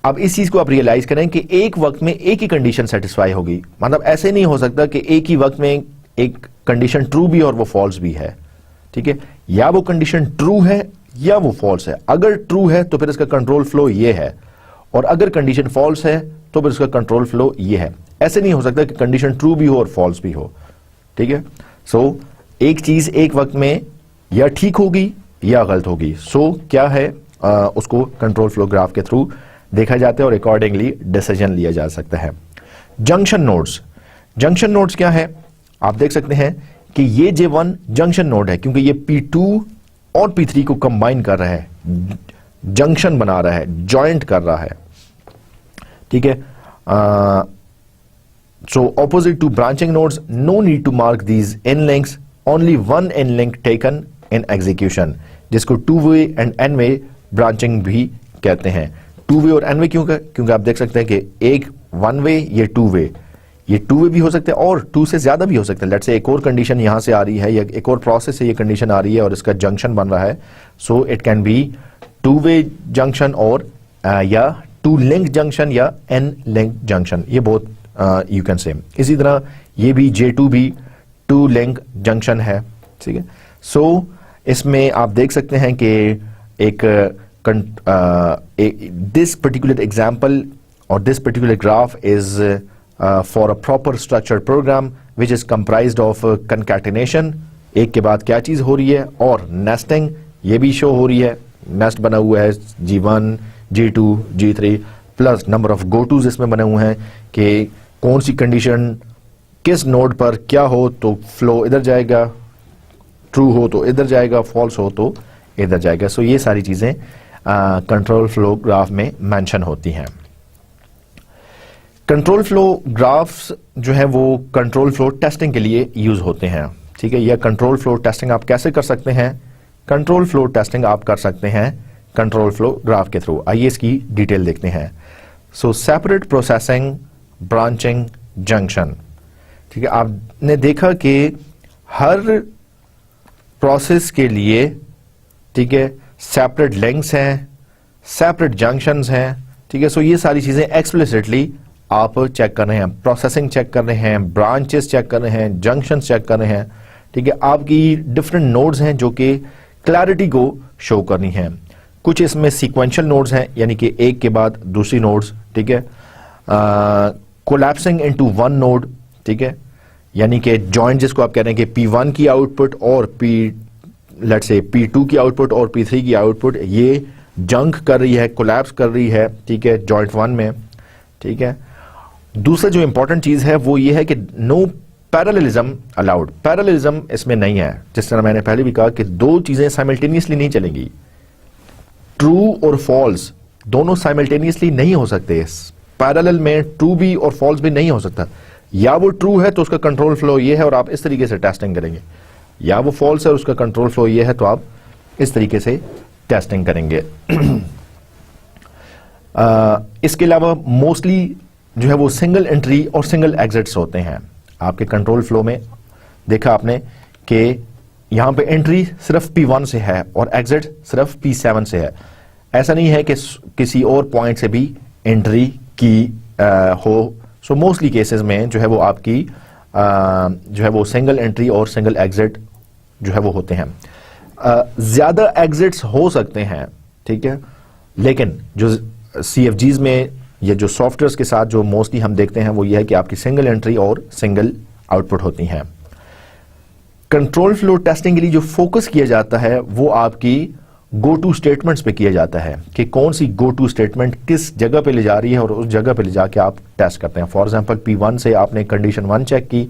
अब इस चीज को आप रियलाइज करें कि एक वक्त में एक ही कंडीशन सेटिस्फाई होगी। मतलब ऐसे नहीं हो सकता कि एक ही वक्त में एक कंडीशन ट्रू भी और वो फॉल्स भी है। ठीक है, या वो कंडीशन ट्रू है या वो फॉल्स है। अगर ट्रू है तो फिर इसका कंट्रोल फ्लो ये है, और अगर कंडीशन फॉल्स है तो फिर इसका कंट्रोल फ्लो ये है। ऐसे नहीं हो सकता कि कंडीशन ट्रू भी हो और फॉल्स भी हो। ठीक है, सो एक चीज एक वक्त में या ठीक होगी या गलत होगी। सो क्या है उसको कंट्रोल फ्लो ग्राफ के थ्रू देखा जाता है और अकॉर्डिंगली डिसीजन लिया जा सकता है। जंक्शन नोड्स, जंक्शन नोड्स क्या है आप देख सकते हैं कि ये J1 जंक्शन नोड है, क्योंकि ये P2 और P3 को कंबाइन कर रहा है, जंक्शन बना रहा है, जॉइंट कर रहा है। ठीक है, so opposite to branching nodes, no need to mark these in links, only one in link taken in execution, जिसको two way and n way branching भी कहते हैं। टू वे और एन वे क्यों? क्योंकि आप देख सकते हैं कि एक वन वे, ये टू वे, ये टू वे भी हो सकते हैं और टू से ज्यादा भी हो सकते हैं। लेट्स से एक और कंडीशन यहां से आ रही है या एक और प्रोसेस से ये कंडीशन आ रही है और इसका जंक्शन बन रहा है। So it can be two way junction और या टू लिंक जंक्शन या एन लिंक जंक्शन, ये बहुत यू कैन से। इसी तरह ये भी J2 भी टू लिंक जंक्शन है। ठीक है, सो इसमें आप देख सकते हैं कि एक this particular example or this particular graph is for a proper structured program which is comprised of concatenation, एक के बाद क्या चीज हो रही है, और nesting, ये भी शो हो रही है। नेस्ट बना हुआ है G1, G2, G3 plus number of go twos इसमें बने हुए हैं कि कौन सी कंडीशन किस नोड पर क्या हो तो फ्लो इधर जाएगा, ट्रू हो तो इधर जाएगा, फॉल्स हो तो इधर जाएगा। सो ये सारी चीजें कंट्रोल फ्लो ग्राफ में मेंशन होती हैं। कंट्रोल फ्लो ग्राफ्स जो है वो कंट्रोल फ्लो टेस्टिंग के लिए यूज होते हैं। ठीक है, या कंट्रोल फ्लो टेस्टिंग आप कैसे कर सकते हैं? कंट्रोल फ्लो टेस्टिंग आप कर सकते हैं कंट्रोल फ्लो ग्राफ के थ्रू। आइए इसकी डिटेल देखते हैं। सो सेपरेट प्रोसेसिंग, ब्रांचिंग, जंक्शन। ठीक है, आपने देखा कि हर प्रोसेस के लिए, ठीक है, सेपरेट लिंक्स हैं, सेपरेट जंक्शंस हैं। ठीक है, सो ये सारी चीजें एक्सप्लिसिटली आप चेक कर रहे हैं, प्रोसेसिंग चेक कर रहे हैं, ब्रांचेस चेक कर रहे हैं, जंक्शंस चेक कर रहे हैं। ठीक है, आपकी डिफरेंट नोड्स हैं जो कि क्लैरिटी को शो करनी है। कुछ इसमें सीक्वेंशियल नोड्स हैं, यानी कि एक के बाद दूसरी नोड्स। ठीक है, कोलैप्सिंग इनटू वन नोड। ठीक है, यानी कि जॉइंट जिसको आप कह रहे हैं कि P1 की आउटपुट और लेट्स से P2 की आउटपुट और P3 की आउटपुट ये जंक कर रही है, कोलैप्स कर रही है। ठीक है, जॉइंट वन में। ठीक है, दूसरा जो इंपॉर्टेंट चीज है वो ये है कि नो पैरेललिज्म अलाउड। पैरेललिज्म इसमें नहीं है। जिस तरह मैंने पहले भी कहा कि दो चीजें साइमल्टेनियसली नहीं चलेंगी। ट्रू और फॉल्स दोनों साइमल्टेनियसली नहीं हो सकते। पैरेलल में ट्रू भी और फॉल्स भी नहीं हो सकता। या वो ट्रू है तो उसका कंट्रोल फ्लो ये है और आप इस तरीके से टेस्टिंग करेंगे, या वो फॉल्स है और उसका कंट्रोल फ्लो ये है तो आप इस तरीके से टेस्टिंग करेंगे। इसके अलावा मोस्टली जो है वो सिंगल एंट्री और सिंगल एग्जिट्स होते हैं आपके कंट्रोल फ्लो में। देखा आपने कि यहां पे एंट्री सिर्फ P1 से है और एग्जिट सिर्फ P7 से है। ऐसा नहीं है कि किसी और पॉइंट से भी एंट्री की हो। सो मोस्टली केसेस में जो है वो आपकी जो है वो सिंगल एंट्री और सिंगल एग्जिट जो है वो होते हैं। ज्यादा एग्जिट्स हो सकते हैं, ठीक है, लेकिन जो CFGs में या जो सॉफ्टवेयर के साथ जो मोस्टली हम देखते हैं वो ये है कि आपकी सिंगल एंट्री और सिंगल आउटपुट होती हैं। कंट्रोल फ्लो टेस्टिंग के लिए जो फोकस किया जाता है वो आपकी गो टू स्टेटमेंट्स पे किया जाता है कि कौन सी गो टू स्टेटमेंट किस जगह पे ले जा रही है और उस जगह पे ले जाके आप टेस्ट करते हैं। फॉर एग्जांपल P1 से आपने कंडीशन 1 चेक की,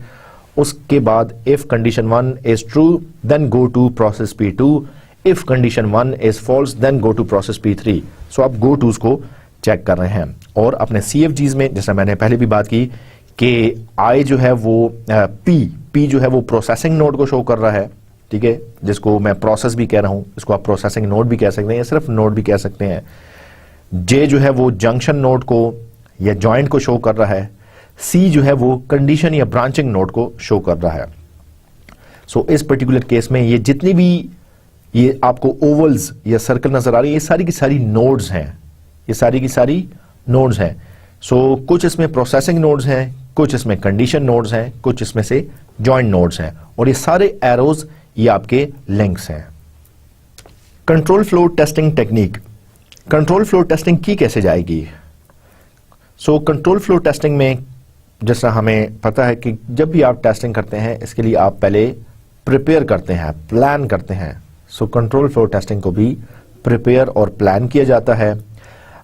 उसके बाद if condition 1 is true then go to process P2, if condition 1 is false then go to process P3। So आप गो टूज को चेक कर रहे हैं। और अपने CFGs में जैसा मैंने पहले भी बात की कि I जो है वो P जो है वो प्रोसेसिंग नोड को शो कर रहा है, ठीक है, जिसको मैं प्रोसेस भी कह रहा हूं, इसको आप प्रोसेसिंग नोड भी कह सकते हैं या सिर्फ नोड भी कह सकते हैं। J जो है वो जंक्शन नोड को या जॉइंट को शो कर रहा है। C जो है वो कंडीशन या ब्रांचिंग नोड को शो कर रहा है। सो इस पर्टिकुलर केस में ये जितनी भी ये आपको ओवल्स या सर्कल नजर आ रही है, ये सारी की सारी नोड्स हैं, ये सारी की सारी नोड्स हैं। सो कुछ इसमें प्रोसेसिंग नोड्स हैं, कुछ इसमें कंडीशन नोड्स हैं, कुछ इसमें से जॉइंट नोड्स हैं, और ये सारे एरोज ये आपके लिंक्स हैं। Control flow testing technique. Control flow testing की कैसे जाएगी? सो कंट्रोल फ्लो टेस्टिंग में जैसा हमें पता है कि जब भी आप टेस्टिंग करते हैं इसके लिए आप पहले प्रिपेयर करते हैं, प्लान करते हैं। सो कंट्रोल फ्लो टेस्टिंग को भी प्रिपेयर और प्लान किया जाता है।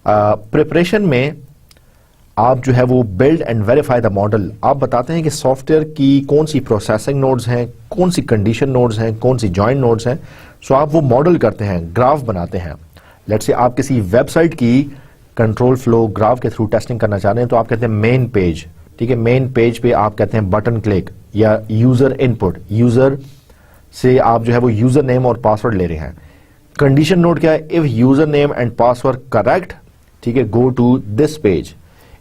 प्रिपरेशन में आप जो है वो build and verify the model. आप बताते हैं कि सॉफ्टवेयर की कौन सी प्रोसेसिंग नोड्स हैं, कौन सी कंडीशन नोड्स हैं, कौन सी जॉइंट नोड्स हैं। सो आप वो मॉडल करते हैं, ग्राफ बनाते हैं। लेट्स से आप किसी वेबसाइट की कंट्रोल फ्लो ग्राफ के थ्रू टेस्टिंग करना चाह रहे हैं तो आप कहते हैं मेन पेज, ठीक है, मेन पेज पे आप कहते हैं बटन क्लिक या यूजर इनपुट, यूजर से आप जो है वो यूजर नेम और पासवर्ड ले रहे हैं। कंडीशन नोड क्या है? If user name and password correct, ठीक है, go to this page.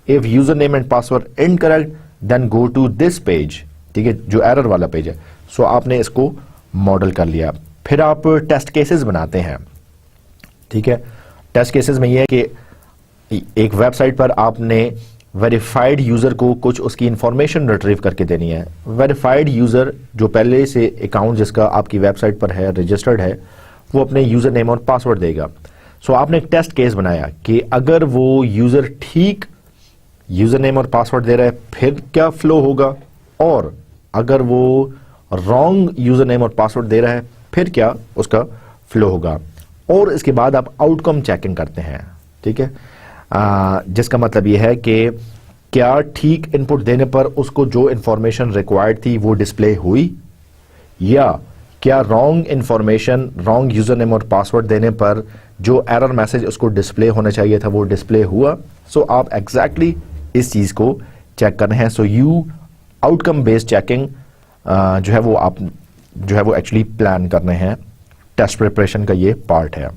If user name and password incorrect then go to this page, ठीक है, जो एरर वाला पेज है। सो आपने इसको मॉडल कर लिया। फिर आप टेस्ट केसेस बनाते हैं, ठीक है। टेस्ट केसेस में यह है कि एक वेबसाइट पर आपने वेरीफाइड यूजर को कुछ उसकी इंफॉर्मेशन रिट्रीव करके देनी है। वेरीफाइड यूजर जो पहले से अकाउंट जिसका आपकी वेबसाइट पर है, रजिस्टर्ड है, वो अपने यूजर नेम और पासवर्ड देगा। सो आपने एक टेस्ट केस बनाया कि अगर वो यूजर ठीक यूजर नेम और पासवर्ड दे रहा है फिर क्या फ्लो होगा, और अगर वो रॉन्ग यूजर नेम और पासवर्ड दे रहा है फिर क्या उसका फ्लो होगा। और इसके बाद आप आउटकम चेकिंग करते हैं, ठीक है, जिसका मतलब यह है कि क्या ठीक इनपुट देने पर उसको जो इंफॉर्मेशन रिक्वायर्ड थी वो डिस्प्ले हुई, या क्या wrong information, wrong user name और पासवर्ड देने पर जो एरर मैसेज उसको डिस्प्ले होना चाहिए था वो डिस्प्ले हुआ। सो आप एग्जैक्टली इस चीज को चेक कर रहे हैं। सो आउटकम बेस्ड चेकिंग जो है वो आप जो है वो एक्चुअली प्लान करने हैं। टेस्ट प्रिपरेशन का ये पार्ट है।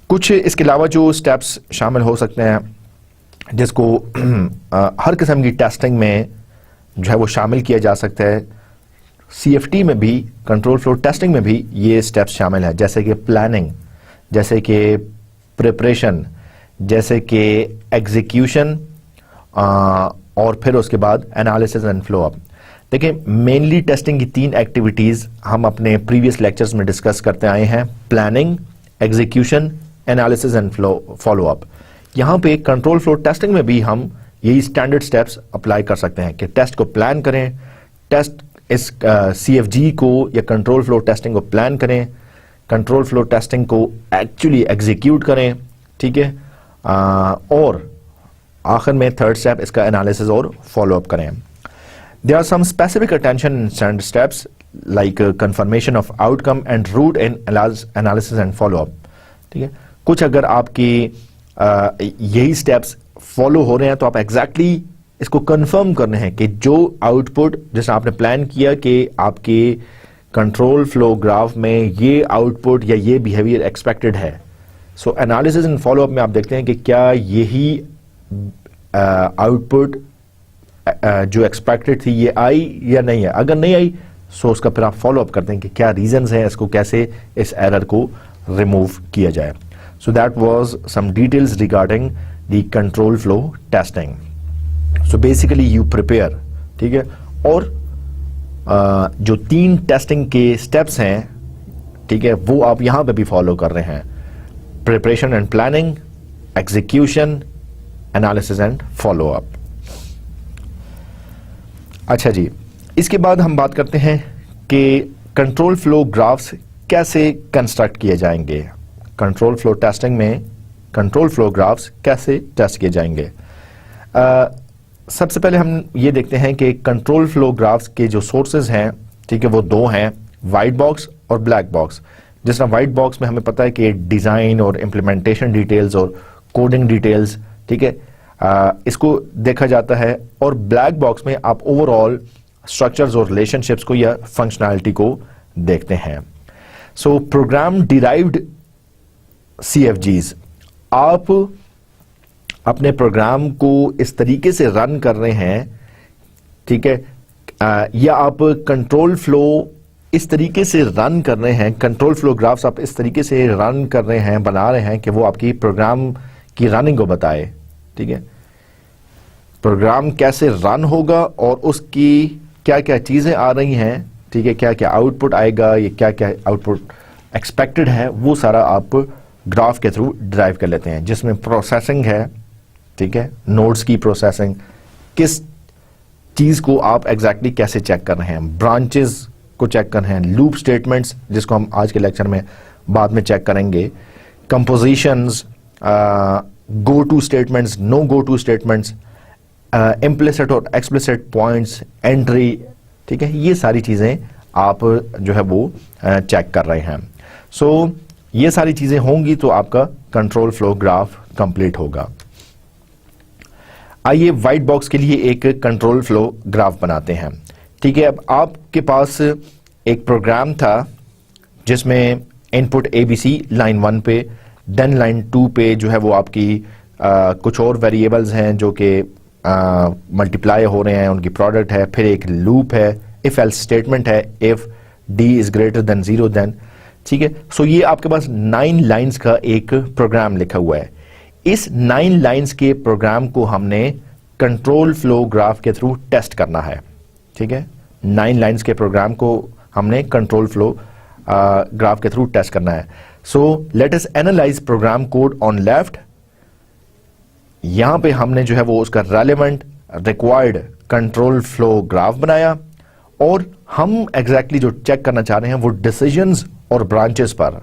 कुछ इसके अलावा जो स्टेप्स शामिल हो सकते हैं जिसको हर किस्म की टेस्टिंग में जो है वो शामिल किया जा सकता है, CFT में भी, कंट्रोल फ्लो टेस्टिंग में भी ये स्टेप्स शामिल है, जैसे कि प्लानिंग, जैसे कि प्रिपरेशन, जैसे कि एग्जीक्यूशन और फिर उसके बाद एनालिसिस एंड फ्लो अप। देखिए, मेनली टेस्टिंग की 3 एक्टिविटीज़ हम अपने प्रीवियस लेक्चर्स में डिस्कस करते आए हैं, planning, execution, analysis and follow up. यहाँ पे कंट्रोल फ्लो टेस्टिंग में भी हम यही स्टैंडर्ड स्टेप्स अप्लाई कर सकते हैं कि टेस्ट को प्लान करें, टेस्ट इस CFG को या कंट्रोल फ्लो टेस्टिंग को प्लान करें, कंट्रोल फ्लो टेस्टिंग को एक्चुअली एग्जीक्यूट करें, ठीक है, और आखिर में थर्ड स्टेप इसका एनालिसिस और फॉलो अप करें। There are some specific attention in standard steps like confirmation of outcome and root in analysis and follow up, ठीक है। कुछ अगर आपकी यही स्टेप्स फॉलो हो रहे हैं तो आप एग्जैक्टली इसको कंफर्म करने हैं कि जो आउटपुट जैसे आपने प्लान किया कि आपके कंट्रोल फ्लो ग्राफ में ये आउटपुट या ये बिहेवियर एक्सपेक्टेड है। सो एनालिसिस एंड फॉलो अप में आप देखते हैं कि क्या यही आउटपुट जो एक्सपेक्टेड थी ये आई या नहीं है। अगर नहीं आई सो उसका फिर आप फॉलो अप करते हैं कि क्या रीजंस हैं, इसको कैसे इस एरर को रिमूव किया जाए। So that was some details regarding the control flow testing. So basically you prepare, ठीक है, और जो 3 टेस्टिंग के स्टेप्स हैं, ठीक है, वो आप यहां पे भी फॉलो कर रहे हैं, preparation and planning, execution, analysis and follow up. अच्छा जी, इसके बाद हम बात करते हैं कि कंट्रोल फ्लो ग्राफ्स कैसे कंस्ट्रक्ट किए जाएंगे। कंट्रोल फ्लो टेस्टिंग में कंट्रोल फ्लो ग्राफ्स कैसे टेस्ट किए जाएंगे। सबसे पहले हम ये देखते हैं कि कंट्रोल फ्लो ग्राफ्स के जो सोर्सेज हैं, ठीक है, वो 2 हैं, वाइट बॉक्स और ब्लैक बॉक्स। जिस तरह वाइट बॉक्स में हमें पता है कि डिजाइन और इम्प्लीमेंटेशन डिटेल्स और कोडिंग डिटेल्स, ठीक है, इसको देखा जाता है, और ब्लैक बॉक्स में आप ओवरऑल स्ट्रक्चर्स और रिलेशनशिप्स को या फंक्शनैलिटी को देखते हैं। सो प्रोग्राम डिराइव्ड CFGs, आप अपने प्रोग्राम को इस तरीके से रन कर रहे हैं, ठीक है, या आप कंट्रोल फ्लो इस तरीके से रन कर रहे हैं, कंट्रोल फ्लो ग्राफ्स आप इस तरीके से रन कर रहे हैं, बना रहे हैं कि वो आपकी प्रोग्राम की रनिंग को बताए, ठीक है, प्रोग्राम कैसे रन होगा और उसकी क्या क्या चीजें आ रही हैं, ठीक है, क्या क्या आउटपुट आएगा, ये क्या क्या आउटपुट एक्सपेक्टेड है, वो सारा आप ग्राफ के थ्रू ड्राइव कर लेते हैं, जिसमें प्रोसेसिंग है, ठीक है, नोड्स की प्रोसेसिंग, किस चीज को आप एग्जैक्टली कैसे चेक कर रहे हैं, ब्रांचेस को चेक कर रहे हैं, लूप स्टेटमेंट्स जिसको हम आज के लेक्चर में बाद में चेक करेंगे, compositions, go to statements, no go to statements, implicit और एक्सप्लिसिट पॉइंट्स, एंट्री, ठीक है, ये सारी चीजें आप जो है वो चेक कर रहे हैं। सो ये सारी चीजें होंगी तो आपका कंट्रोल फ्लो ग्राफ कंप्लीट होगा। आइए व्हाइट बॉक्स के लिए एक कंट्रोल फ्लो ग्राफ बनाते हैं, ठीक है। अब आपके पास एक प्रोग्राम था जिसमें इनपुट ABC लाइन 1 पे, देन लाइन 2 पे जो है वो आपकी कुछ और वेरिएबल्स हैं जो कि मल्टीप्लाई हो रहे हैं, उनकी प्रोडक्ट है, फिर एक लूप है, इफ एल्स स्टेटमेंट है, if D is greater than 0 then, ठीक है। सो ये आपके पास 9 लाइंस का एक प्रोग्राम लिखा हुआ है। इस 9 लाइंस के प्रोग्राम को हमने कंट्रोल फ्लो ग्राफ के थ्रू टेस्ट करना है, ठीक है। 9 लाइंस के प्रोग्राम को हमने कंट्रोल फ्लो ग्राफ के थ्रू टेस्ट करना है। So let us analyse program code on left. यहां पे हमने जो है वो उसका relevant required control flow graph बनाया, और हम एग्जैक्टली जो चेक करना चाह रहे हैं वो डिसीजंस और ब्रांचेस पर,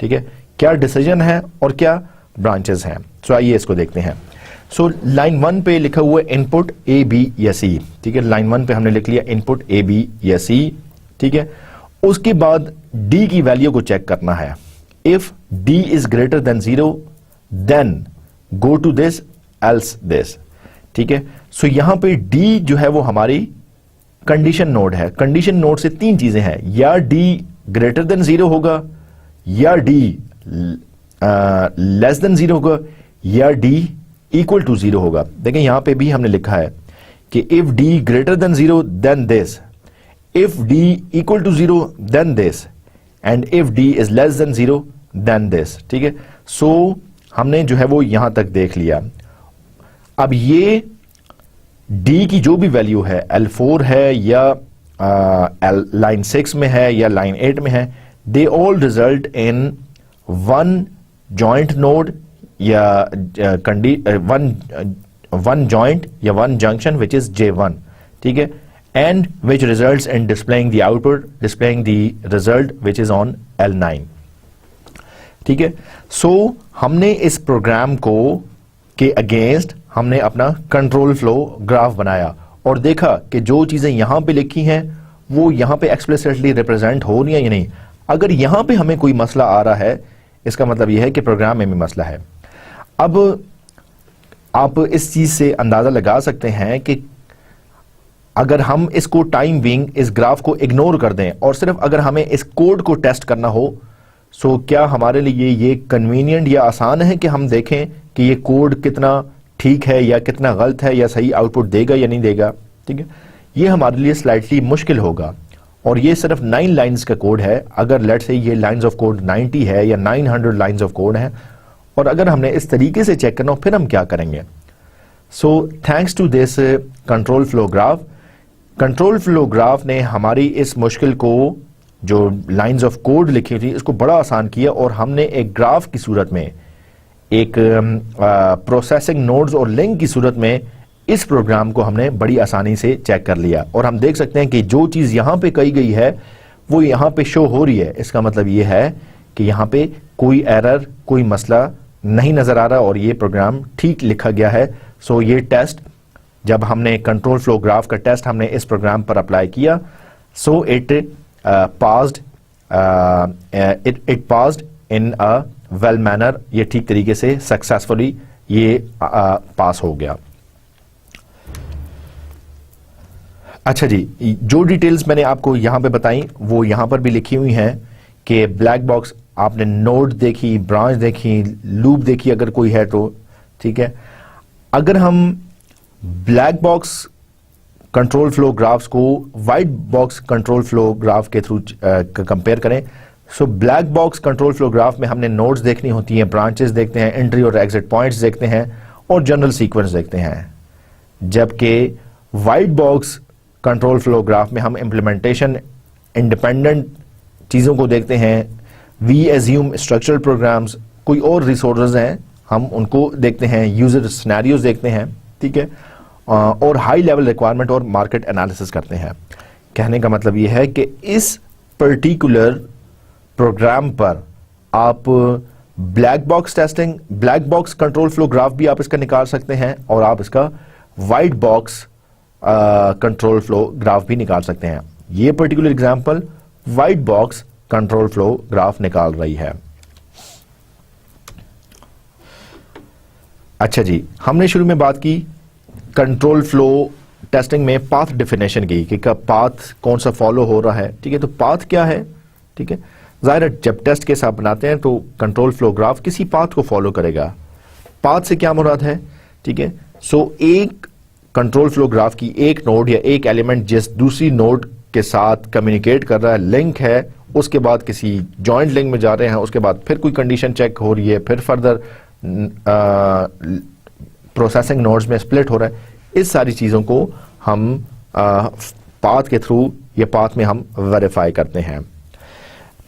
ठीक है, क्या डिसीजन है और क्या ब्रांचेस हैं। सो आइए इसको देखते हैं। सो लाइन 1 पे लिखा हुआ है इनपुट A, B या C, ठीक है। लाइन 1 पे हमने लिख लिया इनपुट A, B या C, ठीक है। उसके बाद D की वैल्यू को चेक करना है। If D is greater than 0 then go to this else this, ठीक है। सो यहां पे D जो है वो हमारी कंडीशन नोड है, कंडीशन नोड से तीन चीजें हैं, या डी ग्रेटर देन 0 होगा, या डी लेस देन 0 होगा, या डी इक्वल टू 0 होगा। देखें यहां पे भी हमने लिखा है कि if D greater than 0 then this, if D equal to 0 then this, and if D is less than 0 then this. ठीक है, सो हमने जो है वो यहां तक देख लिया। अब ये डी की जो भी वैल्यू है, L4 है या लाइन 6 में है या लाइन 8 में है, they all result in one joint node या वन जॉइंट या one junction which is J1। ठीक है, and which results in displaying the output, displaying the result which is on L9। ठीक है, सो हमने इस प्रोग्राम को के अगेंस्ट हमने अपना कंट्रोल फ्लो ग्राफ बनाया और देखा कि जो चीजें यहां पे लिखी हैं वो यहां पे एक्सप्लिसिटली रिप्रेजेंट हो रही है या नहीं। अगर यहां पे हमें कोई मसला आ रहा है, इसका मतलब यह है कि प्रोग्राम में भी मसला है। अब आप इस चीज से अंदाजा लगा सकते हैं कि अगर हम इसको टाइम बीइंग इस ग्राफ को इग्नोर कर दें और सिर्फ अगर हमें इस कोड को टेस्ट करना हो, सो क्या हमारे लिए ये कन्वीनियंट या आसान है कि हम देखें कि ये कोड कितना ठीक है या कितना गलत है या सही आउटपुट देगा या नहीं देगा। ठीक है, ये हमारे लिए स्लाइटली मुश्किल होगा और ये सिर्फ 9 लाइंस का कोड है। अगर लेट्स से ये लाइंस ऑफ कोड 90 है या 900 लाइंस ऑफ कोड है और अगर हमने इस तरीके से चेक करना हो फिर हम क्या करेंगे। So thanks to this control flow graph, control flow graph ने हमारी इस मुश्किल को, जो लाइंस ऑफ कोड लिखी थी, इसको बड़ा आसान किया और हमने एक ग्राफ की सूरत में, एक प्रोसेसिंग नोड्स और लिंक की सूरत में इस प्रोग्राम को हमने बड़ी आसानी से चेक कर लिया। और हम देख सकते हैं कि जो चीज यहां पे कही गई है वो यहां पे शो हो रही है। इसका मतलब ये है कि यहां पे कोई एरर, कोई मसला नहीं नजर आ रहा और ये प्रोग्राम ठीक लिखा गया है। सो ये टेस्ट, जब हमने कंट्रोल फ्लो ग्राफ का टेस्ट हमने इस प्रोग्राम पर अप्लाई किया, so it passed in a well manner, ये ठीक तरीके से सक्सेसफुली ये पास हो गया। अच्छा जी, जो डिटेल्स मैंने आपको यहां पे बताई वो यहां पर भी लिखी हुई हैं कि ब्लैक बॉक्स आपने नोड देखी, ब्रांच देखी, लूप देखी अगर कोई है तो। ठीक है, अगर हम black box control flow graphs को white box control flow graph के थ्रू कंपेयर करें, so black box control flow graph में हमने नोड्स देखनी होती हैं, ब्रांचेस देखते हैं, एंट्री और एग्जिट पॉइंट्स देखते हैं और जनरल सीक्वेंस देखते हैं। जबकि white box control flow graph में हम इम्प्लीमेंटेशन इंडिपेंडेंट चीज़ों को देखते हैं। वी एज्यूम स्ट्रक्चरल प्रोग्राम्स, कोई और रिसोर्सेज हैं हम उनको देखते हैं, यूजर सिनेरियोज देखते हैं। ठीक है, और हाई लेवल रिक्वायरमेंट और मार्केट एनालिसिस करते हैं। कहने का मतलब यह है कि इस पर्टिकुलर प्रोग्राम पर आप black box testing, black box control flow graph भी आप इसका निकाल सकते हैं और आप इसका white box control flow graph भी निकाल सकते हैं। ये particular example white box control flow graph निकाल रही है। अच्छा जी, हमने शुरू में बात की कंट्रोल फ्लो टेस्टिंग में पाथ डेफिनेशन की कि पाथ कौन सा फॉलो हो रहा है। ठीक है, तो पाथ क्या है? ठीक है, जाहिर है जब टेस्ट केस आप बनाते हैं तो कंट्रोल फ्लो ग्राफ किसी पाथ को फॉलो करेगा। पाथ से क्या मुराद है? ठीक है, सो एक कंट्रोल फ्लो ग्राफ की एक नोड या एक एलिमेंट जिस दूसरी नोड के साथ कम्युनिकेट कर रहा है, लिंक है, उसके बाद किसी जॉइंट लिंक में जा रहे हैं, उसके बाद फिर कोई कंडीशन चेक हो रही है, फिर फर्दर प्रोसेसिंग नोड्स में स्प्लिट हो रहा है, इस सारी चीज़ों को हम पाथ के थ्रू या पाथ में हम वेरीफाई करते हैं।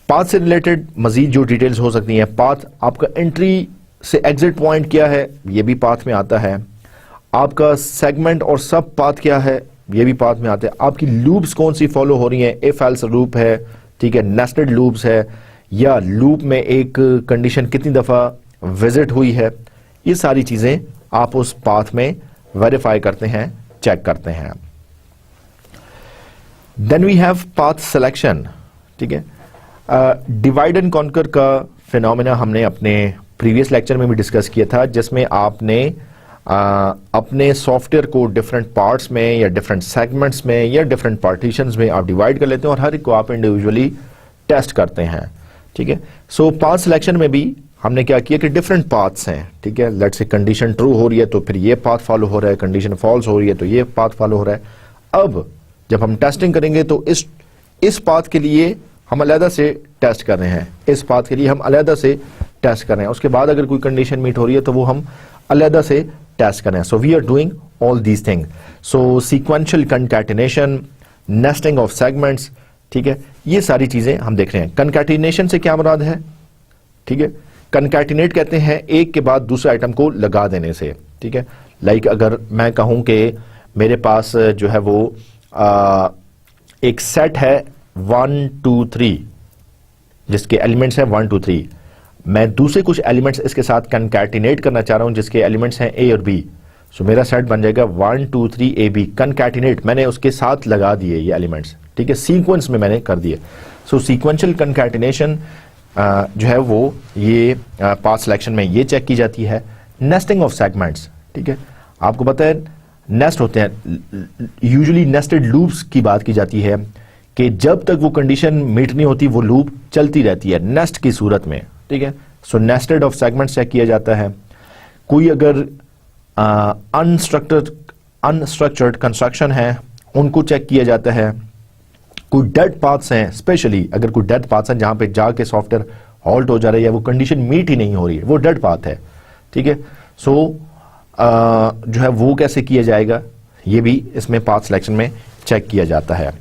पाथ से रिलेटेड मजीद जो डिटेल्स हो सकती हैं, पाथ आपका एंट्री से एग्जिट पॉइंट क्या है, ये भी पाथ में आता है। आपका सेगमेंट और सब पाथ क्या है, ये भी पाथ में आते हैं। आपकी लूप्स कौन सी फॉलो हो रही हैं, इफ एल्स लूप है, ठीक है, नेस्टेड लूप्स है, या लूप में एक कंडीशन कितनी दफा विजिट हुई है, ये सारी चीजें आप उस पाथ में वेरीफाई करते हैं, चेक करते हैं। Then we have path selection. ठीक है, डिवाइड एंड कॉन्कर का फिनोमेना हमने अपने प्रीवियस लेक्चर में भी डिस्कस किया था, जिसमें आपने अपने सॉफ्टवेयर को डिफरेंट पार्ट्स में या डिफरेंट सेगमेंट्स में या डिफरेंट पार्टीशंस में आप डिवाइड कर लेते हैं और हर एक को आप इंडिविजुअली टेस्ट करते हैं, ठीक है। सो पाथ सिलेक्शन में भी हमने क्या किया कि डिफरेंट पाथ्स हैं, ठीक है। लेट्स से कंडीशन ट्रू हो रही है तो फिर ये पाथ फॉलो हो रहा है, कंडीशन फॉल्स हो रही है तो ये पाथ फॉलो हो रहा है। अब जब हम टेस्टिंग करेंगे तो इस पाथ के लिए हम अलग से टेस्ट कर रहे हैं, इस पाथ के लिए हम अलग से टेस्ट कर रहे हैं, उसके बाद अगर कोई कंडीशन मीट हो रही है तो वो हम अलग से टेस्ट कर रहे हैं। So we are doing all these thing. So sequential concatenation, nesting of segments, ठीक है, ये सारी चीजें हम देख रहे हैं। कंकैटिनेशन से क्या मुराद है, ठीक है, कंकैटिनेट कहते हैं एक के बाद दूसरे आइटम को लगा देने से, ठीक है। लाइक अगर मैं कहूं कि मेरे पास जो है वो एक सेट है 1 2 3 जिसके एलिमेंट्स हैं 1 2 3, मैं दूसरे कुछ एलिमेंट्स इसके साथ कंकैटिनेट करना चाह रहा हूं जिसके एलिमेंट्स हैं ए और बी। सो मेरा सेट बन जाएगा 1 2 3 ए बी। कंकैटिनेट मैंने उसके साथ लगा दिए ये एलिमेंट्स, ठीक है, सीक्वेंस में मैंने कर दिए। सो सीक्वेंशियल कंकैटिनेशन जो है वो ये पाथ सिलेक्शन में ये चेक की जाती है। नेस्टिंग ऑफ सेगमेंट्स, ठीक है, आपको पता है नेस्ट होते हैं, यूजुअली नेस्टेड लूप्स की बात की जाती है कि जब तक वो कंडीशन मीट नहीं होती वो लूप चलती रहती है नेस्ट की सूरत में, ठीक है। सो नेस्टेड ऑफ सेगमेंट्स चेक किया जाता है। कोई अगर अनस्ट्रक्चर्ड कंस्ट्रक्शन है उनको चेक किया जाता है। कोई डेड पाथ्स हैं, स्पेशली अगर कोई डेड पाथ्स हैं जहां पे जाके सॉफ्टवेयर हॉल्ट हो जा रही है, वो कंडीशन मीट ही नहीं हो रही है, वो डेड पाथ है, ठीक है। सो जो है वो कैसे किया जाएगा, ये भी इसमें पाथ सिलेक्शन में चेक किया जाता है।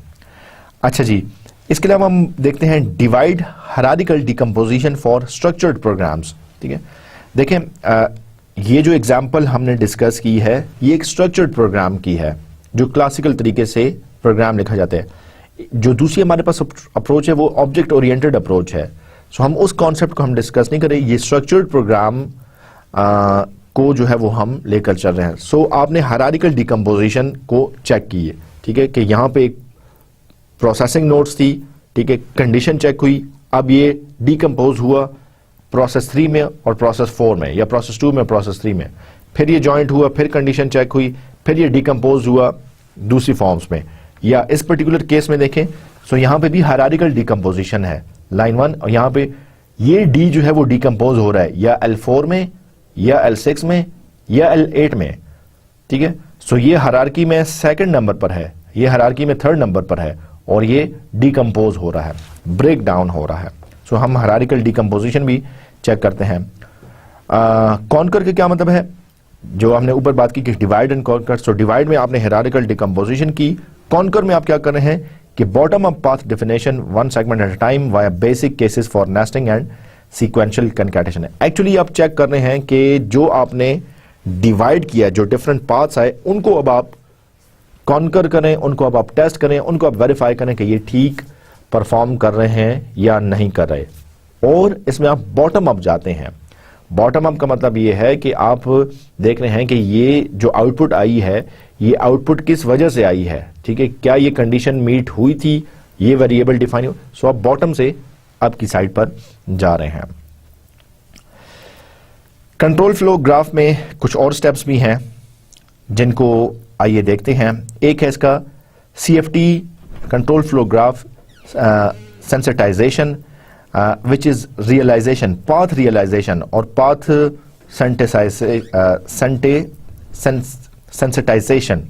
अच्छा जी, इसके अलावा हम देखते हैं divide hierarchical decomposition for structured programs, ठीक है। देखें ये जो एग्जांपल हमने डिस्कस की है ये एक स्ट्रक्चर्ड प्रोग्राम की है जो क्लासिकल तरीके से प्रोग्राम लिखा जाता है। जो दूसरी हमारे पास अप्रोच है वो ऑब्जेक्ट ओरिएंटेड अप्रोच है। सो हम उस कॉन्सेप्ट को हम डिस्कस नहीं कर रहे, ये स्ट्रक्चर्ड प्रोग्राम को जो है वो हम लेकर चल रहे हैं। सो आपने हायरार्किकल डिकम्पोजिशन को चेक की है, ठीक है, कि यहां पे एक प्रोसेसिंग नोड्स थी, ठीक है, कंडीशन चेक हुई, अब ये डिकम्पोज हुआ प्रोसेस 3 में और प्रोसेस 4 में या प्रोसेस 2 में प्रोसेस 3 में, फिर ये जॉइंट हुआ, फिर कंडीशन चेक हुई, फिर ये डिकम्पोज हुआ दूसरी फॉर्म्स में। या इस पर्टिकुलर केस में देखें सो यहां पे भी हायरार्किकल डिकम्पोजिशन है लाइन 1, और यहां पे ये डी जो है वो डिकम्पोज हो रहा है या L4 में या L6 में या L8 में, ठीक है। सो ये हायरार्की में सेकंड नंबर पर है, ये हायरार्की में थर्ड नंबर पर है और ये डिकम्पोज हो रहा है, ब्रेक डाउन हो रहा है। सो हम हायरार्किकल डिकम्पोजिशन भी चेक करते हैं। कॉन्कर के क्या मतलब है, जो हमने ऊपर बात की कि divide and conquer. So divide में आपने हायरार्किकल डिकम्पोजिशन की, कॉन्कर में आप क्या कर रहे हैं कि bottom up path definition 1 segment at a time via basic cases for nesting and sequential concatenation. Actually आप चेक कर रहे हैं कि जो आपने डिवाइड किया, जो डिफरेंट पाथ्स आए, उनको अब आप कॉन्कर करें, उनको अब आप टेस्ट करें, उनको आप वेरीफाई करें कि ये ठीक परफॉर्म कर रहे हैं या नहीं कर रहे। और इसमें आप बॉटम अप जाते हैं। बॉटम अप का मतलब ये है कि आप देख रहे हैं कि ये जो आउटपुट आई है ये आउटपुट किस वजह से आई है, ठीक है, क्या ये कंडीशन मीट हुई थी, ये वेरिएबल डिफाइन हो। सो आप बॉटम से आपकी साइड पर जा रहे हैं। कंट्रोल फ्लो ग्राफ में कुछ और स्टेप्स भी हैं जिनको आइए देखते हैं। एक है इसका CFT control flow graph sensitization which is realization, path realization और पाथ सेंसिटाइजेशन,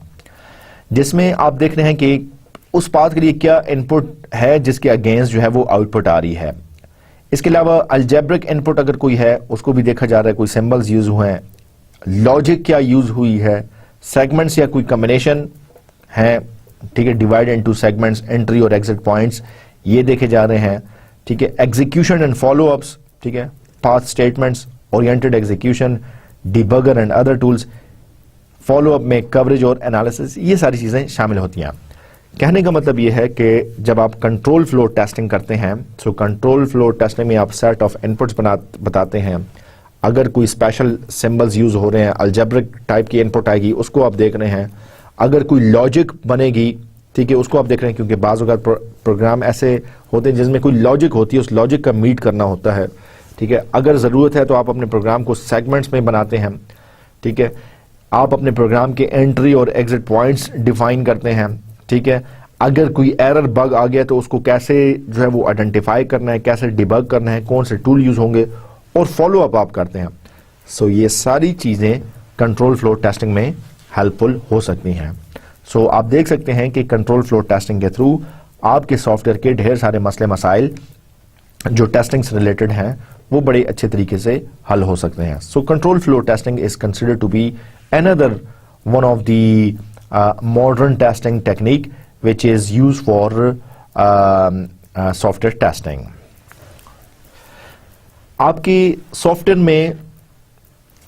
जिसमें आप देख रहे हैं कि उस पाथ के लिए क्या इनपुट है जिसके अगेंस्ट जो है वो आउटपुट आ रही है। इसके अलावा अलजेब्रिक इनपुट अगर कोई है उसको भी देखा जा रहा है, कोई सिंबल्स यूज हुए हैं, लॉजिक क्या यूज हुई है, सेगमेंट्स या कोई कॉम्बिनेशन है, ठीक है, डिवाइड इनटू सेगमेंट्स, एंट्री और एग्जिट पॉइंट्स ये देखे जा रहे हैं, ठीक है, एग्जीक्यूशन एंड फॉलोअप्स, ठीक है, path statements, oriented execution, debugger and other tools, follow up में कवरेज और एनालिसिस, ये सारी चीजें शामिल होती हैं। कहने का मतलब ये है कि जब आप कंट्रोल फ्लो टेस्टिंग करते हैं, सो कंट्रोल फ्लो टेस्टिंग में आप सेट ऑफ इनपुट्स बताते हैं, अगर कोई स्पेशल सिंबल्स यूज हो रहे हैं, अलजेब्रिक टाइप की इनपुट आएगी उसको आप देख रहे हैं, अगर कोई लॉजिक बनेगी, ठीक है, उसको आप देख रहे हैं, क्योंकि बाज़ अगर प्रोग्राम ऐसे होते हैं जिसमें कोई लॉजिक होती है, उस लॉजिक का मीट करना होता है, ठीक है। अगर ज़रूरत है तो आप अपने प्रोग्राम को सेगमेंट्स में बनाते हैं, ठीक है। आप अपने प्रोग्राम के एंट्री और एग्जिट पॉइंट्स डिफाइन करते हैं, ठीक है। अगर कोई एरर बग आ गया तो उसको कैसे जो है वो आइडेंटिफाई करना है, कैसे डिबग करना है, कौन से टूल यूज होंगे, और फॉलो अप आप करते हैं। सो ये सारी चीजें कंट्रोल फ्लो टेस्टिंग में हेल्पफुल हो सकती हैं। सो आप देख सकते हैं कि कंट्रोल फ्लो टेस्टिंग के थ्रू आपके सॉफ्टवेयर के ढेर सारे मसले मसाइल जो टेस्टिंग से रिलेटेड हैं वो बड़े अच्छे तरीके से हल हो सकते हैं। So control flow testing is considered to be another one of the modern testing technique which is used for software testing. आपके सॉफ्टवेयर में,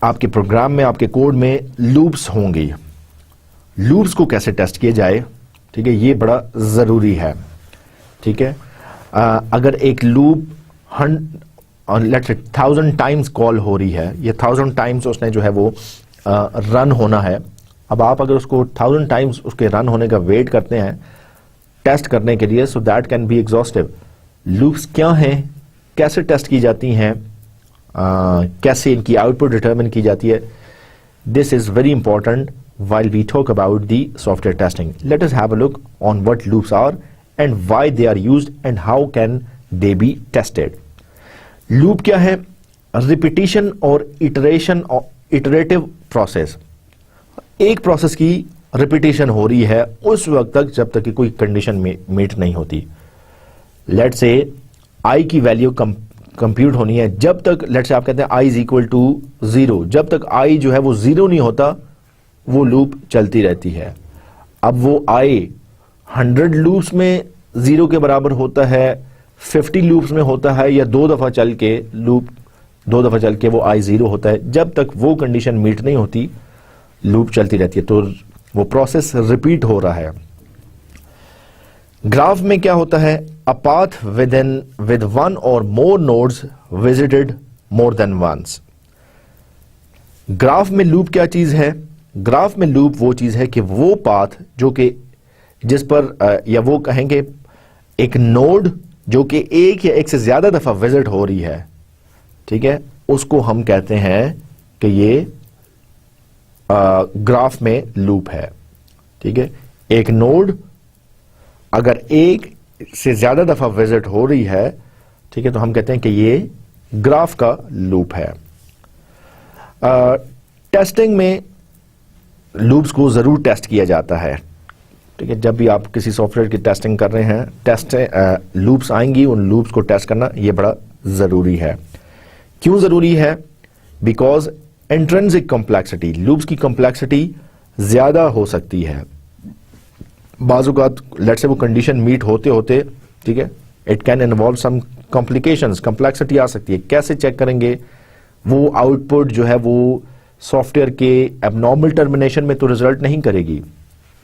आपके प्रोग्राम में, आपके कोड में लूप्स होंगी। लूप्स को कैसे टेस्ट किया जाए, ठीक है, ये बड़ा जरूरी है, ठीक है। अगर एक loop let's say 1000 times call हो रही है, ये 1000 टाइम्स उसने जो है वो रन होना है। अब आप अगर उसको 1000 टाइम्स उसके रन होने का वेट करते हैं टेस्ट करने के लिए, so that can be exhaustive. Loops क्या हैं, कैसे टेस्ट की जाती हैं, कैसे इनकी आउटपुट डिटरमिन की जाती है, this is very important while we talk about the software testing. Let us have a look on what loops are and why they are used and how can they be tested. Loop क्या है? Repetition और iteration और iterative process. एक process की repetition हो रही है उस वक्त तक जब तक कि कोई कंडीशन मीट नहीं होती। लेट से आई की वैल्यू कंप्यूट होनी है, जब तक लेट से आप कहते हैं आई इज इक्वल टू 0, जब तक आई जो है वो 0 नहीं होता वो लूप चलती रहती है। अब वो आई 100 लूप्स में 0 के बराबर होता है, 50 लूप्स में होता है, या 2 दफा चल के लूप 2 दफा चल के वो आई 0 होता है, जब तक वो कंडीशन मीट नहीं होती लूप चलती रहती है। तो वो प्रोसेस रिपीट हो रहा है। ग्राफ में क्या होता है? A path with one or more nodes visited more than once. Graph में लूप क्या चीज है? ग्राफ में लूप वो चीज है कि वो पाथ जो कि जिस पर या वो कहेंगे एक नोड जो कि एक या एक से ज्यादा दफा विजिट हो रही है, ठीक है, उसको हम कहते हैं कि ये ग्राफ में लूप है, ठीक है। एक नोड अगर एक से ज्यादा दफा विजिट हो रही है, ठीक है, तो हम कहते हैं कि ये ग्राफ का लूप है। टेस्टिंग में लूप्स को जरूर टेस्ट किया जाता है, ठीक है। जब भी आप किसी सॉफ्टवेयर की टेस्टिंग कर रहे हैं, लूप्स आएंगी, उन लूप्स को टेस्ट करना ये बड़ा जरूरी है। क्यों जरूरी है? बिकॉज इंट्रिंसिक कॉम्प्लेक्सिटी, लूप्स की कॉम्प्लेक्सिटी ज्यादा हो सकती है। बाजुकात लेट से वो कंडीशन मीट होते होते, ठीक है, it can involve some complications, complexity आ सकती है। कैसे चेक करेंगे? वो आउटपुट जो है वो सॉफ्टवेयर के एबनॉर्मल टर्मिनेशन में तो रिजल्ट नहीं करेगी।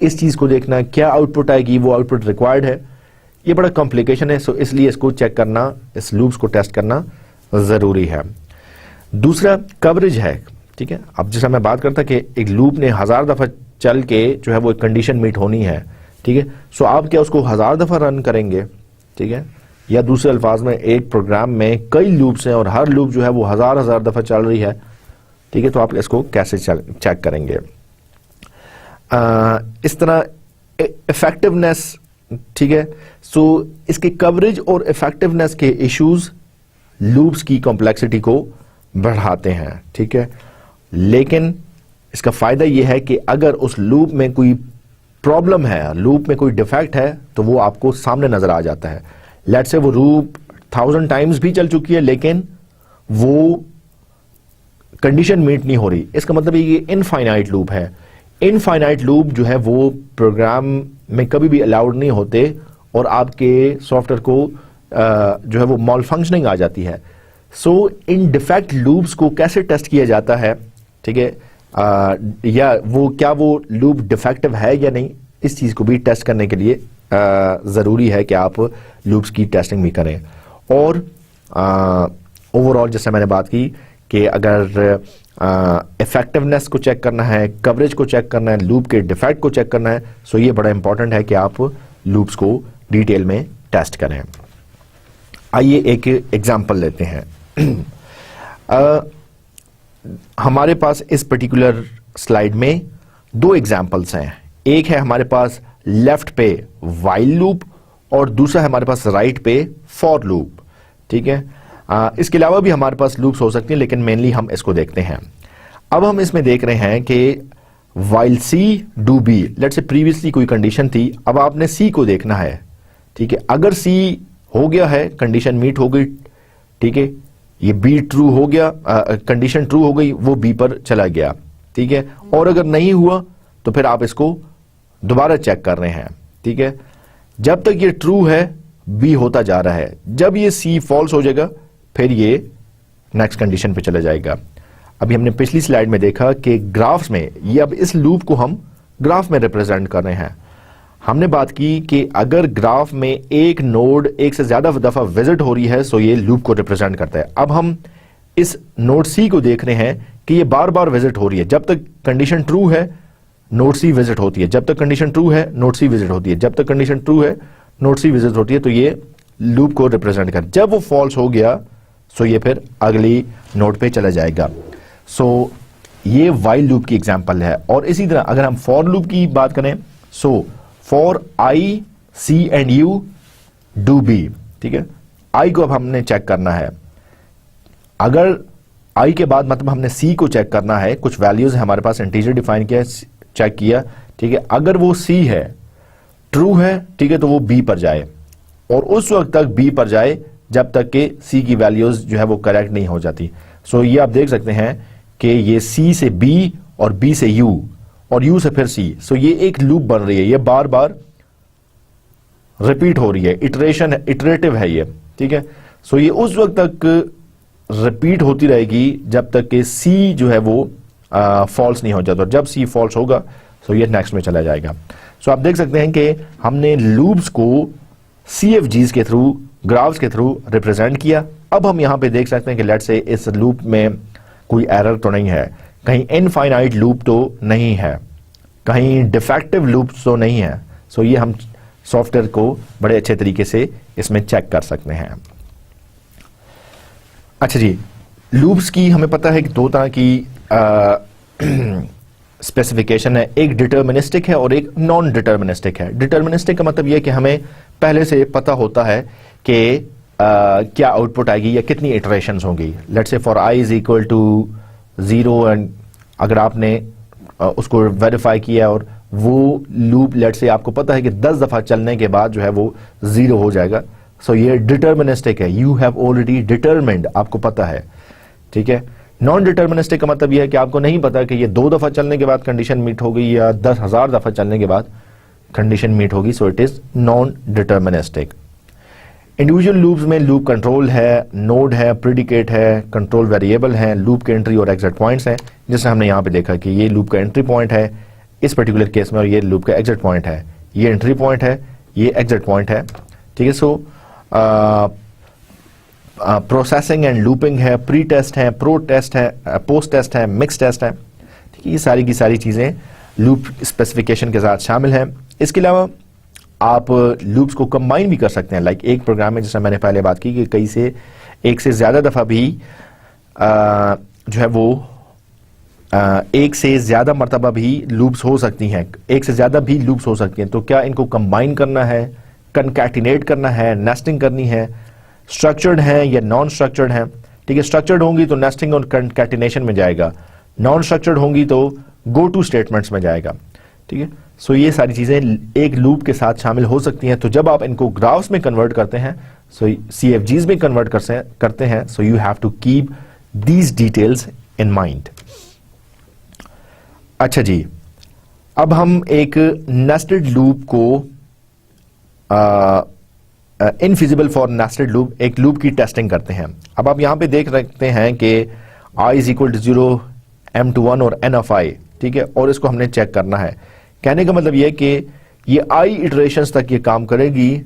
इस चीज को देखना, क्या आउटपुट आएगी, वो आउटपुट रिक्वायर्ड है, ये बड़ा कॉम्प्लिकेशन है। सो इसलिए इसको चेक करना, इस लूप्स को टेस्ट करना जरूरी है। दूसरा कवरेज है, ठीक है। अब जैसा मैं बात करता कि एक लूप ने 1000 दफा चल के जो है वो एक कंडीशन मीट होनी है, ठीक है। सो आप क्या उसको 1000 दफा रन करेंगे, ठीक है, या दूसरे अल्फाज में एक प्रोग्राम में कई लूप्स हैं और हर लूप जो है वो 1000 दफा चल रही है, ठीक है, तो आप इसको कैसे चेक करेंगे? इस तरह इफेक्टिवनेस, ठीक है। सो इसके कवरेज और इफेक्टिवनेस के इश्यूज लूप्स की कॉम्प्लेक्सिटी को बढ़ाते हैं, ठीक है। लेकिन इसका फायदा यह है कि अगर उस लूप में कोई प्रॉब्लम है, लूप में कोई डिफेक्ट है, तो वो आपको सामने नजर आ जाता है। लेट्स से वो लूप 1000 टाइम्स भी चल चुकी है लेकिन वो कंडीशन मीट नहीं हो रही, इसका मतलब ये इनफाइनाइट लूप है। इनफाइनाइट लूप जो है वो प्रोग्राम में कभी भी अलाउड नहीं होते और आपके सॉफ्टवेयर को जो है वो मॉल फंक्शनिंग आ जाती है। सो इन डिफेक्ट लूप्स को कैसे टेस्ट किया जाता है, ठीक है, या वो क्या वो लूप डिफेक्टिव है या नहीं, इस चीज को भी टेस्ट करने के लिए जरूरी है कि आप लूप्स की टेस्टिंग भी करें। और ओवरऑल जैसे मैंने बात की कि अगर इफेक्टिवनेस को चेक करना है, कवरेज को चेक करना है, लूप के डिफेक्ट को चेक करना है, सो ये बड़ा इंपॉर्टेंट है कि आप लूप्स को डिटेल में टेस्ट करें। आइए एक एग्जांपल लेते हैं। हमारे पास इस पर्टिकुलर स्लाइड में दो एग्जाम्पल्स हैं, एक है हमारे पास लेफ्ट पे वाइल लूप और दूसरा है हमारे पास राइट पे फॉर लूप, ठीक है। इसके अलावा भी हमारे पास लूप्स हो सकती हैं, लेकिन मेनली हम इसको देखते हैं। अब हम इसमें देख रहे हैं कि while C do B, let's say previously कोई कंडीशन थी, अब आपने सी को देखना है, ठीक है। अगर सी हो गया है, कंडीशन मीट हो गई, ठीक है, ये बी ट्रू हो गया, कंडीशन ट्रू हो गई, वो बी पर चला गया, ठीक है। और अगर नहीं हुआ तो फिर आप इसको दोबारा चेक कर रहे हैं, ठीक है। जब तक ये ट्रू है बी होता जा रहा है, जब ये सी फॉल्स हो जाएगा फिर ये नेक्स्ट कंडीशन पे चला जाएगा। अभी हमने पिछली स्लाइड में देखा कि ग्राफ्स में ये, अब इस लूप को हम ग्राफ में रिप्रेजेंट कर रहे हैं। हमने बात की कि अगर ग्राफ में एक नोड एक से ज्यादा दफा विजिट हो रही है सो ये लूप को रिप्रेजेंट करता है। अब हम इस नोड सी को देख रहे हैं कि ये बार बार विजिट हो रही है, जब तक कंडीशन ट्रू है नोड सी विजिट होती है, जब तक कंडीशन ट्रू है नोड सी विजिट होती है, जब तक कंडीशन ट्रू है नोड सी विजिट होती है, तो ये लूप को रिप्रेजेंट कर। जब वो फॉल्स हो गया सो ये फिर अगली नोड पे चला जाएगा। सो ये वाइल लूप की एग्जांपल है। और इसी तरह अगर हम फॉर लूप की बात करें, so for I C and you do B, ठीक है। आई को अब हमने चेक करना है, अगर आई के बाद मतलब हमने सी को चेक करना है, कुछ वैल्यूज है हमारे पास, इंटीजर डिफाइन किया, चेक किया, ठीक है। अगर वो सी है, ट्रू है, ठीक है, तो वो बी पर जाए और उस वक्त तक बी पर जाए जब तक कि सी की वैल्यूज जो है वो करेक्ट नहीं हो जाती। सो ये आप देख सकते हैं कि ये सी से बी और बी से यू और यू से फिर सी, सो ये एक लूप बन रही है, ये बार बार रिपीट हो रही है, इटरेशन है, इटरेटिव है ये, ठीक है। सो ये उस वक्त तक रिपीट होती रहेगी जब तक कि सी जो है वो फॉल्स नहीं हो जाता। जब सी फॉल्स होगा सो ये नेक्स्ट में चला जाएगा। सो आप देख सकते हैं कि हमने लूप्स को CFGs के थ्रू, ग्राफ्स के थ्रू रिप्रेजेंट किया। अब हम यहां पे देख सकते हैं कि लेट्स से इस लूप में कोई एरर तो नहीं है, कहीं इनफाइनाइट लूप तो नहीं है, कहीं डिफेक्टिव लूप तो नहीं है। सो ये हम सॉफ्टवेयर को बड़े अच्छे तरीके से इसमें चेक कर सकते हैं। अच्छा जी, लूप्स की हमें पता है कि दो तरह की स्पेसिफिकेशन है, एक डिटर्मिनिस्टिक है और एक नॉन डिटर्मिनिस्टिक है। डिटर्मिनिस्टिक का मतलब यह कि हमें पहले से पता होता है कि क्या आउटपुट आएगी या कितनी इटरेशंस होंगी। Let's say for I is equal to 0 and अगर आपने उसको वेरीफाई किया और वो लूप लेट्स से आपको पता है कि 10 दफा चलने के बाद जो है वो 0 हो जाएगा, सो ये डिटर्मिनिस्टिक है, यू हैव ऑलरेडी डिटर्मिन्ड, आपको पता है, ठीक है। नॉन डिटर्मिनिस्टिक का मतलब यह है कि आपको नहीं पता कि ये 2 दफा चलने के बाद कंडीशन मीट होगी या 10,000 दफा चलने के बाद कंडीशन मीट होगी, so it is non deterministic. Individual loops में लूप कंट्रोल है, नोड है, प्रेडिकेट है, कंट्रोल वेरिएबल है, लूप के एंट्री और एग्जिट पॉइंट्स हैं, जैसे हमने यहाँ पे देखा कि ये लूप का एंट्री पॉइंट है इस पर्टिकुलर केस में और ये लूप का एग्जिट पॉइंट है, ये एंट्री पॉइंट है, ये एग्जिट पॉइंट है, ठीक है। सो प्रोसेसिंग एंड लूपिंग है, प्री टेस्ट है, प्रो टेस्ट है, पोस्ट टेस्ट है, मिक्स टेस्ट है, ठीक है। ये सारी की सारी चीजें लूप स्पेसिफिकेशन के साथ शामिल हैं। इसके अलावा आप लूप्स को कंबाइन भी कर सकते हैं, लाइक एक प्रोग्राम में जैसा मैंने पहले बात की कि कई से एक से ज्यादा दफा भी जो है वो एक से ज्यादा मरतबा भी लूप्स हो सकती हैं, एक से ज्यादा भी लूप्स हो सकती हैं। तो क्या इनको कंबाइन करना है, कनकैटिनेट करना है, नेस्टिंग करनी है, स्ट्रक्चर्ड है या नॉन स्ट्रक्चर्ड है, ठीक है। स्ट्रक्चर्ड होंगी तो नेस्टिंग और कनकैटिनेशन में जाएगा, नॉन स्ट्रक्चर्ड होंगी तो गो टू स्टेटमेंट्स में जाएगा, ठीक है। सो ये सारी चीजें एक लूप के साथ शामिल हो सकती हैं। तो जब आप इनको ग्राफ्स में कन्वर्ट करते हैं, सो CFGs में कन्वर्ट करते हैं, so you have to keep these details in mind. अच्छा जी, अब हम एक नेस्टेड लूप को इनफिजिबल फॉर नेस्टेड लूप, एक लूप की टेस्टिंग करते हैं। अब आप यहां पे देख सकते हैं कि i is equal to 0, m to 1 और n of i, ठीक है, और इसको हमने चेक करना है। कहने का मतलब यह है कि ये i इटरेशंस तक ये काम करेगी,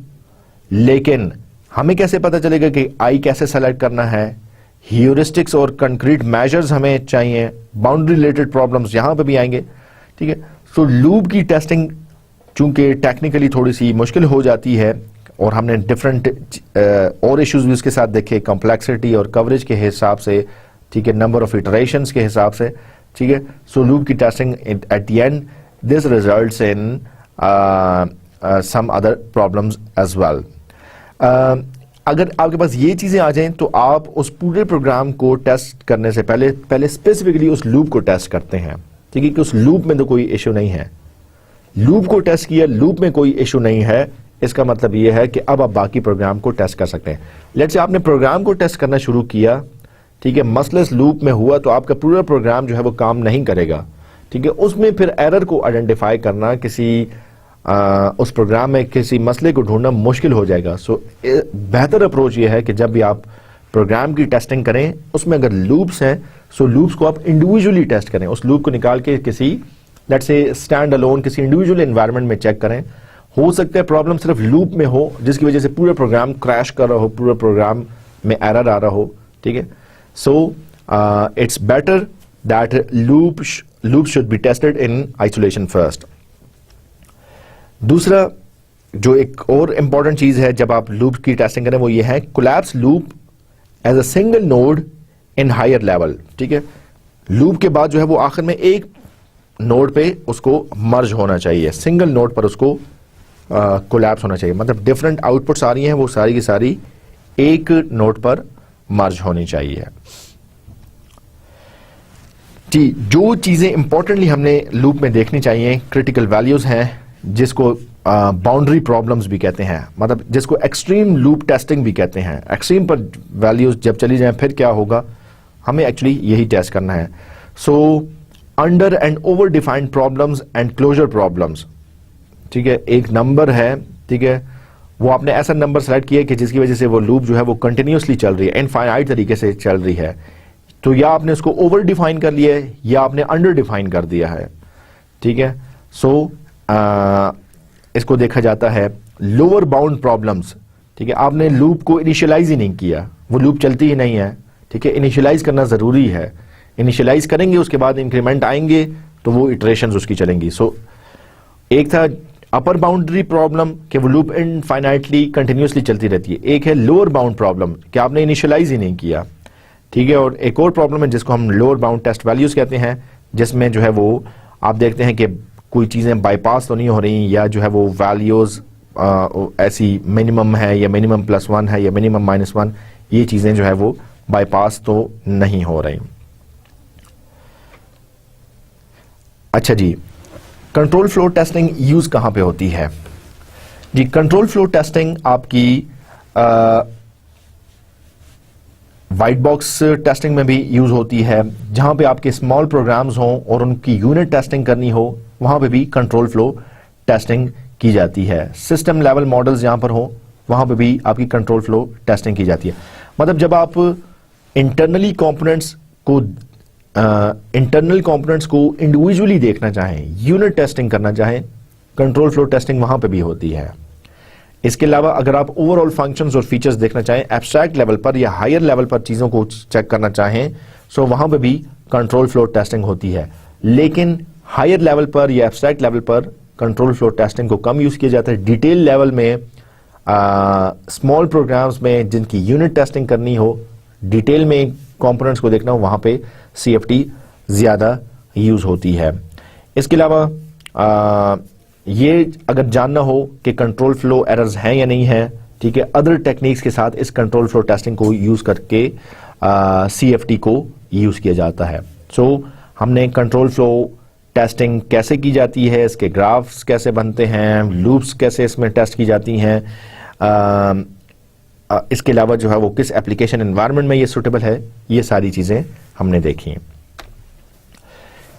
लेकिन हमें कैसे पता चलेगा कि i कैसे सेलेक्ट करना है, ह्यूरिस्टिक्स और कंक्रीट मेजर्स हमें चाहिए, बाउंड्री रिलेटेड प्रॉब्लम्स यहां पे भी आएंगे, ठीक है। सो लूप की टेस्टिंग चूंकि टेक्निकली थोड़ी सी मुश्किल हो जाती है और हमने डिफरेंट और इश्यूज भी उसके साथ देखे, कॉम्प्लेक्सिटी और कवरेज के हिसाब से, ठीक है, नंबर ऑफ इटरेशंस के हिसाब से, ठीक है। सो लूप की testing at the end this results in some other problems as well. अगर आपके पास ये चीजें आ जाएं तो आप उस पूरे प्रोग्राम को टेस्ट करने से पहले स्पेसिफिकली उस लूप को टेस्ट करते हैं, ठीक है, कि उस लूप में तो कोई इश्यू नहीं है। लूप को टेस्ट किया, लूप में कोई इश्यू नहीं है, इसका मतलब ये है कि अब आप बाकी प्रोग्राम को टेस्ट कर सकते हैं। लेट्स से आपने प्रोग्राम को टेस्ट करना शुरू किया, ठीक है, मसलेस लूप में हुआ तो आपका पूरा प्रोग्राम जो है वो काम नहीं करेगा, ठीक है। उसमें फिर एरर को आइडेंटिफाई करना, किसी उस प्रोग्राम में किसी मसले को ढूंढना मुश्किल हो जाएगा। सो बेहतर अप्रोच ये है कि जब भी आप प्रोग्राम की टेस्टिंग करें, उसमें अगर लूप्स हैं सो लूप्स को आप इंडिविजुअली टेस्ट करें। उस लूप को निकाल के किसी लेट्स से स्टैंड अलोन किसी इंडिविजुअल एनवायरनमेंट में चेक करें। हो सकता है प्रॉब्लम सिर्फ लूप में हो जिसकी वजह से पूरा प्रोग्राम क्रैश कर रहा हो, पूरा प्रोग्राम में एरर आ रहा हो, ठीक है। So it's better that loop should be tested in isolation first. दूसरा जो एक और इंपॉर्टेंट चीज है जब आप लूप की टेस्टिंग करें वो ये है collapse loop as a single node in higher level, ठीक है। लूप के बाद जो है वो आखिर में एक नोड पे उसको मर्ज होना चाहिए, सिंगल नोड पर उसको कोलैप्स होना चाहिए, मतलब डिफरेंट आउटपुट्स आ रही हैं वो सारी की सारी एक नोड पर मर्ज होनी चाहिए। जी, जो चीजें इंपॉर्टेंटली हमने लूप में देखनी चाहिए, क्रिटिकल वैल्यूज हैं जिसको बाउंड्री प्रॉब्लम्स भी कहते हैं, मतलब जिसको एक्सट्रीम लूप टेस्टिंग भी कहते हैं। एक्सट्रीम पर वैल्यूज जब चली जाएं फिर क्या होगा, हमें एक्चुअली यही टेस्ट करना है। So under and over defined problems and closure problems, ठीक है। एक नंबर है, ठीक है, वो आपने ऐसा नंबर सेलेक्ट किया कि जिसकी वजह से वो लूप जो है वो कंटिन्यूसली चल रही है, इनफाइनाइट तरीके से चल रही है, तो या आपने उसको ओवर डिफाइन कर लिया है या आपने अंडर डिफाइन कर दिया है, ठीक है। सो इसको देखा जाता है लोअर बाउंड प्रॉब्लम्स, ठीक है। आपने लूप को इनिशियलाइज ही नहीं किया, वो लूप चलती ही नहीं है, ठीक है। इनिशियलाइज करना जरूरी है, इनिशियलाइज करेंगे उसके बाद इंक्रीमेंट आएंगे तो वो इटरेशंस उसकी चलेंगी। सो एक था अपर बाउंड्री प्रॉब्लम कि वो लूप इनफाइनाइटली कंटिन्यूसली चलती रहती है, एक है लोअर बाउंड प्रॉब्लम कि आपने इनिशियलाइज ही नहीं किया, ठीक है। और एक और प्रॉब्लम है जिसको हम लोअर बाउंड टेस्ट वैल्यूज कहते हैं, जिसमें जो है वो आप देखते हैं कि कोई चीजें बाईपास तो नहीं हो रही, या जो है वो वैल्यूज ऐसी मिनिमम है या मिनिमम +1 है या मिनिमम -1, ये चीजें जो है वो बाईपास तो नहीं हो रही। अच्छा जी, कंट्रोल फ्लो टेस्टिंग यूज कहां पे होती है जी? कंट्रोल फ्लो टेस्टिंग आपकी व्हाइट बॉक्स टेस्टिंग में भी यूज होती है, जहां पे आपके स्मॉल प्रोग्राम्स हों और उनकी यूनिट टेस्टिंग करनी हो, वहां पे भी कंट्रोल फ्लो टेस्टिंग की जाती है। सिस्टम लेवल मॉडल्स जहां पर हो वहां पे भी आपकी कंट्रोल फ्लो टेस्टिंग की जाती है। मतलब जब आप इंटरनल कंपोनेंट्स को इंडिविजुअली देखना चाहें, यूनिट टेस्टिंग करना चाहें, कंट्रोल फ्लो टेस्टिंग वहां पे भी होती है। इसके अलावा अगर आप ओवरऑल फंक्शंस और फीचर्स देखना चाहें, एब्स्ट्रैक्ट लेवल पर या हायर लेवल पर चीजों को चेक करना चाहें, सो वहां पे भी कंट्रोल फ्लो टेस्टिंग होती है। लेकिन हायर लेवल पर या एब्स्ट्रैक्ट लेवल पर कंट्रोल फ्लो टेस्टिंग को कम यूज किया जाता है। डिटेल लेवल में स्मॉल प्रोग्राम्स में जिनकी यूनिट टेस्टिंग करनी हो, डिटेल में कंपोनेंट्स को देखना हो, वहां पे CFT ज्यादा यूज होती है। इसके अलावा ये अगर जानना हो कि कंट्रोल फ्लो एरर्स हैं या नहीं है, ठीक है, अदर टेक्निक्स के साथ इस कंट्रोल फ्लो टेस्टिंग को यूज करके CFT को यूज किया जाता है। सो हमने कंट्रोल फ्लो टेस्टिंग कैसे की जाती है, इसके ग्राफ्स कैसे बनते हैं, लूप्स कैसे इसमें टेस्ट की जाती हैं, इसके अलावा जो है वो किस एप्लीकेशन एनवायरनमेंट में ये सूटेबल है, ये सारी चीजें हमने देखी।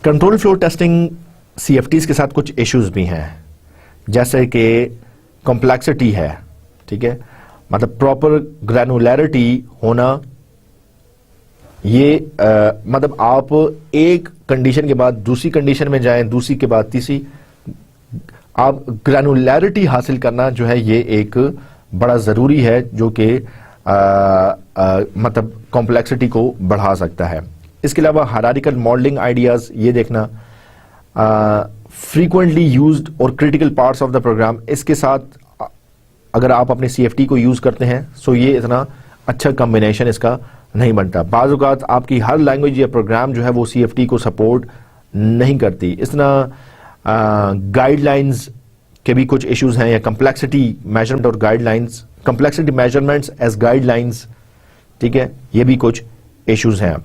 कंट्रोल फ्लो टेस्टिंग CFTs के साथ कुछ इश्यूज भी हैं, जैसे कि कॉम्प्लेक्सिटी है, ठीक है, मतलब प्रॉपर ग्रैनुलैरिटी होना। ये मतलब आप एक कंडीशन के बाद दूसरी कंडीशन में जाएं, दूसरी के बाद तीसरी, आप ग्रैनुलैरिटी हासिल करना जो है ये एक बड़ा जरूरी है, जो कि मतलब कॉम्प्लेक्सिटी को बढ़ा सकता है। इसके अलावा हायरार्किकल मॉडलिंग आइडियाज ये देखना, फ्रीक्वेंटली यूज्ड और critical parts of the program, इसके साथ अगर आप अपने CFT को यूज करते हैं, सो ये इतना अच्छा कॉम्बिनेशन इसका नहीं बनता। बाज़ औक़ात आपकी हर लैंग्वेज या प्रोग्राम जो है वो CFT को सपोर्ट नहीं करती। इस तरह गाइडलाइंस के भी कुछ इश्यूज हैं, या कम्प्लेक्सिटी मेजरमेंट और guidelines, complexity measurements as guidelines, ठीक है, ये भी कुछ इश्यूज हैं।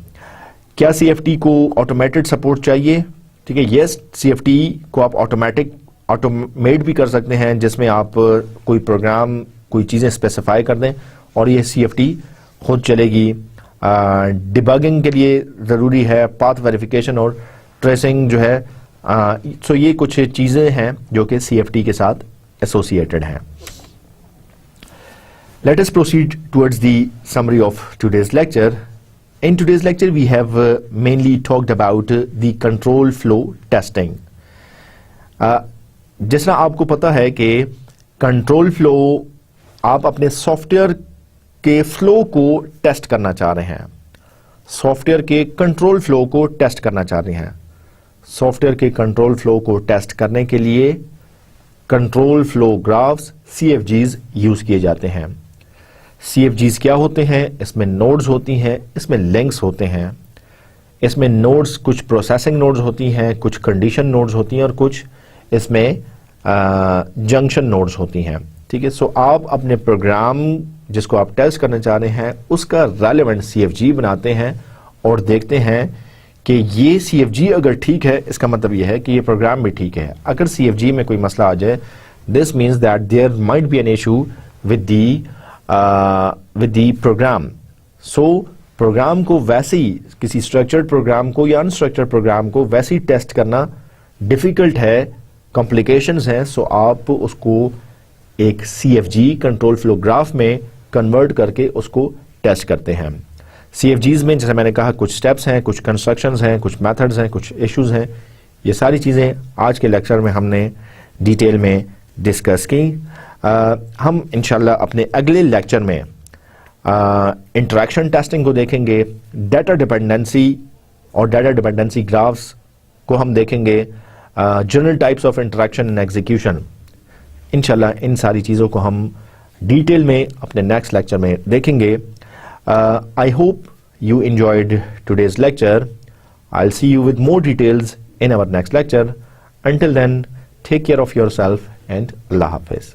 क्या CFT को ऑटोमेटेड सपोर्ट चाहिए? ठीक है, यस, CFT को आप ऑटोमेट भी कर सकते हैं, जिसमें आप कोई प्रोग्राम, कोई चीज़ें स्पेसिफाई कर दें और ये CFT खुद चलेगी। डिबगिंग के लिए ज़रूरी है पाथ वेरिफिकेशन और ट्रेसिंग जो है। सो ये कुछ चीज़ें हैं जो कि CFT के साथ एसोसिएटेड हैं। Let us proceed towards the summary of today's lecture. In today's lecture, we have mainly talked about the control flow testing. जिस तरह आपको पता है कि कंट्रोल फ्लो, आप अपने सॉफ्टवेयर के फ्लो को टेस्ट करना चाह रहे हैं, सॉफ्टवेयर के कंट्रोल फ्लो को टेस्ट करना चाह रहे हैं। सॉफ्टवेयर के कंट्रोल फ्लो को टेस्ट करने के लिए control flow graphs CFGs use किए जाते हैं। CFGs क्या होते हैं? इसमें नोड्स होती हैं, इसमें लिंक्स होते हैं। इसमें नोड्स, कुछ प्रोसेसिंग नोड्स होती हैं, कुछ कंडीशन नोड्स होती हैं और कुछ इसमें जंक्शन नोड्स होती हैं। ठीक है, सो आप अपने प्रोग्राम जिसको आप टेस्ट करना चाह रहे हैं उसका रेलेवेंट CFG बनाते हैं और देखते हैं कि ये CFG अगर ठीक है, इसका मतलब ये है कि ये प्रोग्राम भी ठीक है। अगर CFG में कोई मसला आ जाए, this means that there might be an issue with the program. So program को वैसे ही, किसी स्ट्रक्चर्ड प्रोग्राम को या अनस्ट्रक्चर्ड प्रोग्राम को वैसे ही टेस्ट करना डिफिकल्ट है, कॉम्प्लिकेशंस हैं। सो आप उसको एक CFG कंट्रोल फ्लो ग्राफ में कन्वर्ट करके उसको टेस्ट करते हैं। CFGs में जैसे मैंने कहा कुछ स्टेप्स हैं, कुछ कंस्ट्रक्शंस हैं, कुछ मेथड्स हैं, कुछ इश्यूज हैं। ये सारी चीज़ें आज के लेक्चर में हमने डिटेल में डिस्कस की। हम इंशाल्लाह अपने अगले लेक्चर में इंटरेक्शन टेस्टिंग को देखेंगे, डाटा डिपेंडेंसी और डाटा डिपेंडेंसी ग्राफ्स को हम देखेंगे, general types of interaction and execution. इंशाल्लाह इन सारी चीज़ों को हम डिटेल में अपने नेक्स्ट लेक्चर में देखेंगे। I hope you enjoyed today's lecture. I'll see you with more details in our next lecture. Until then, take care of yourself and Allah Hafiz.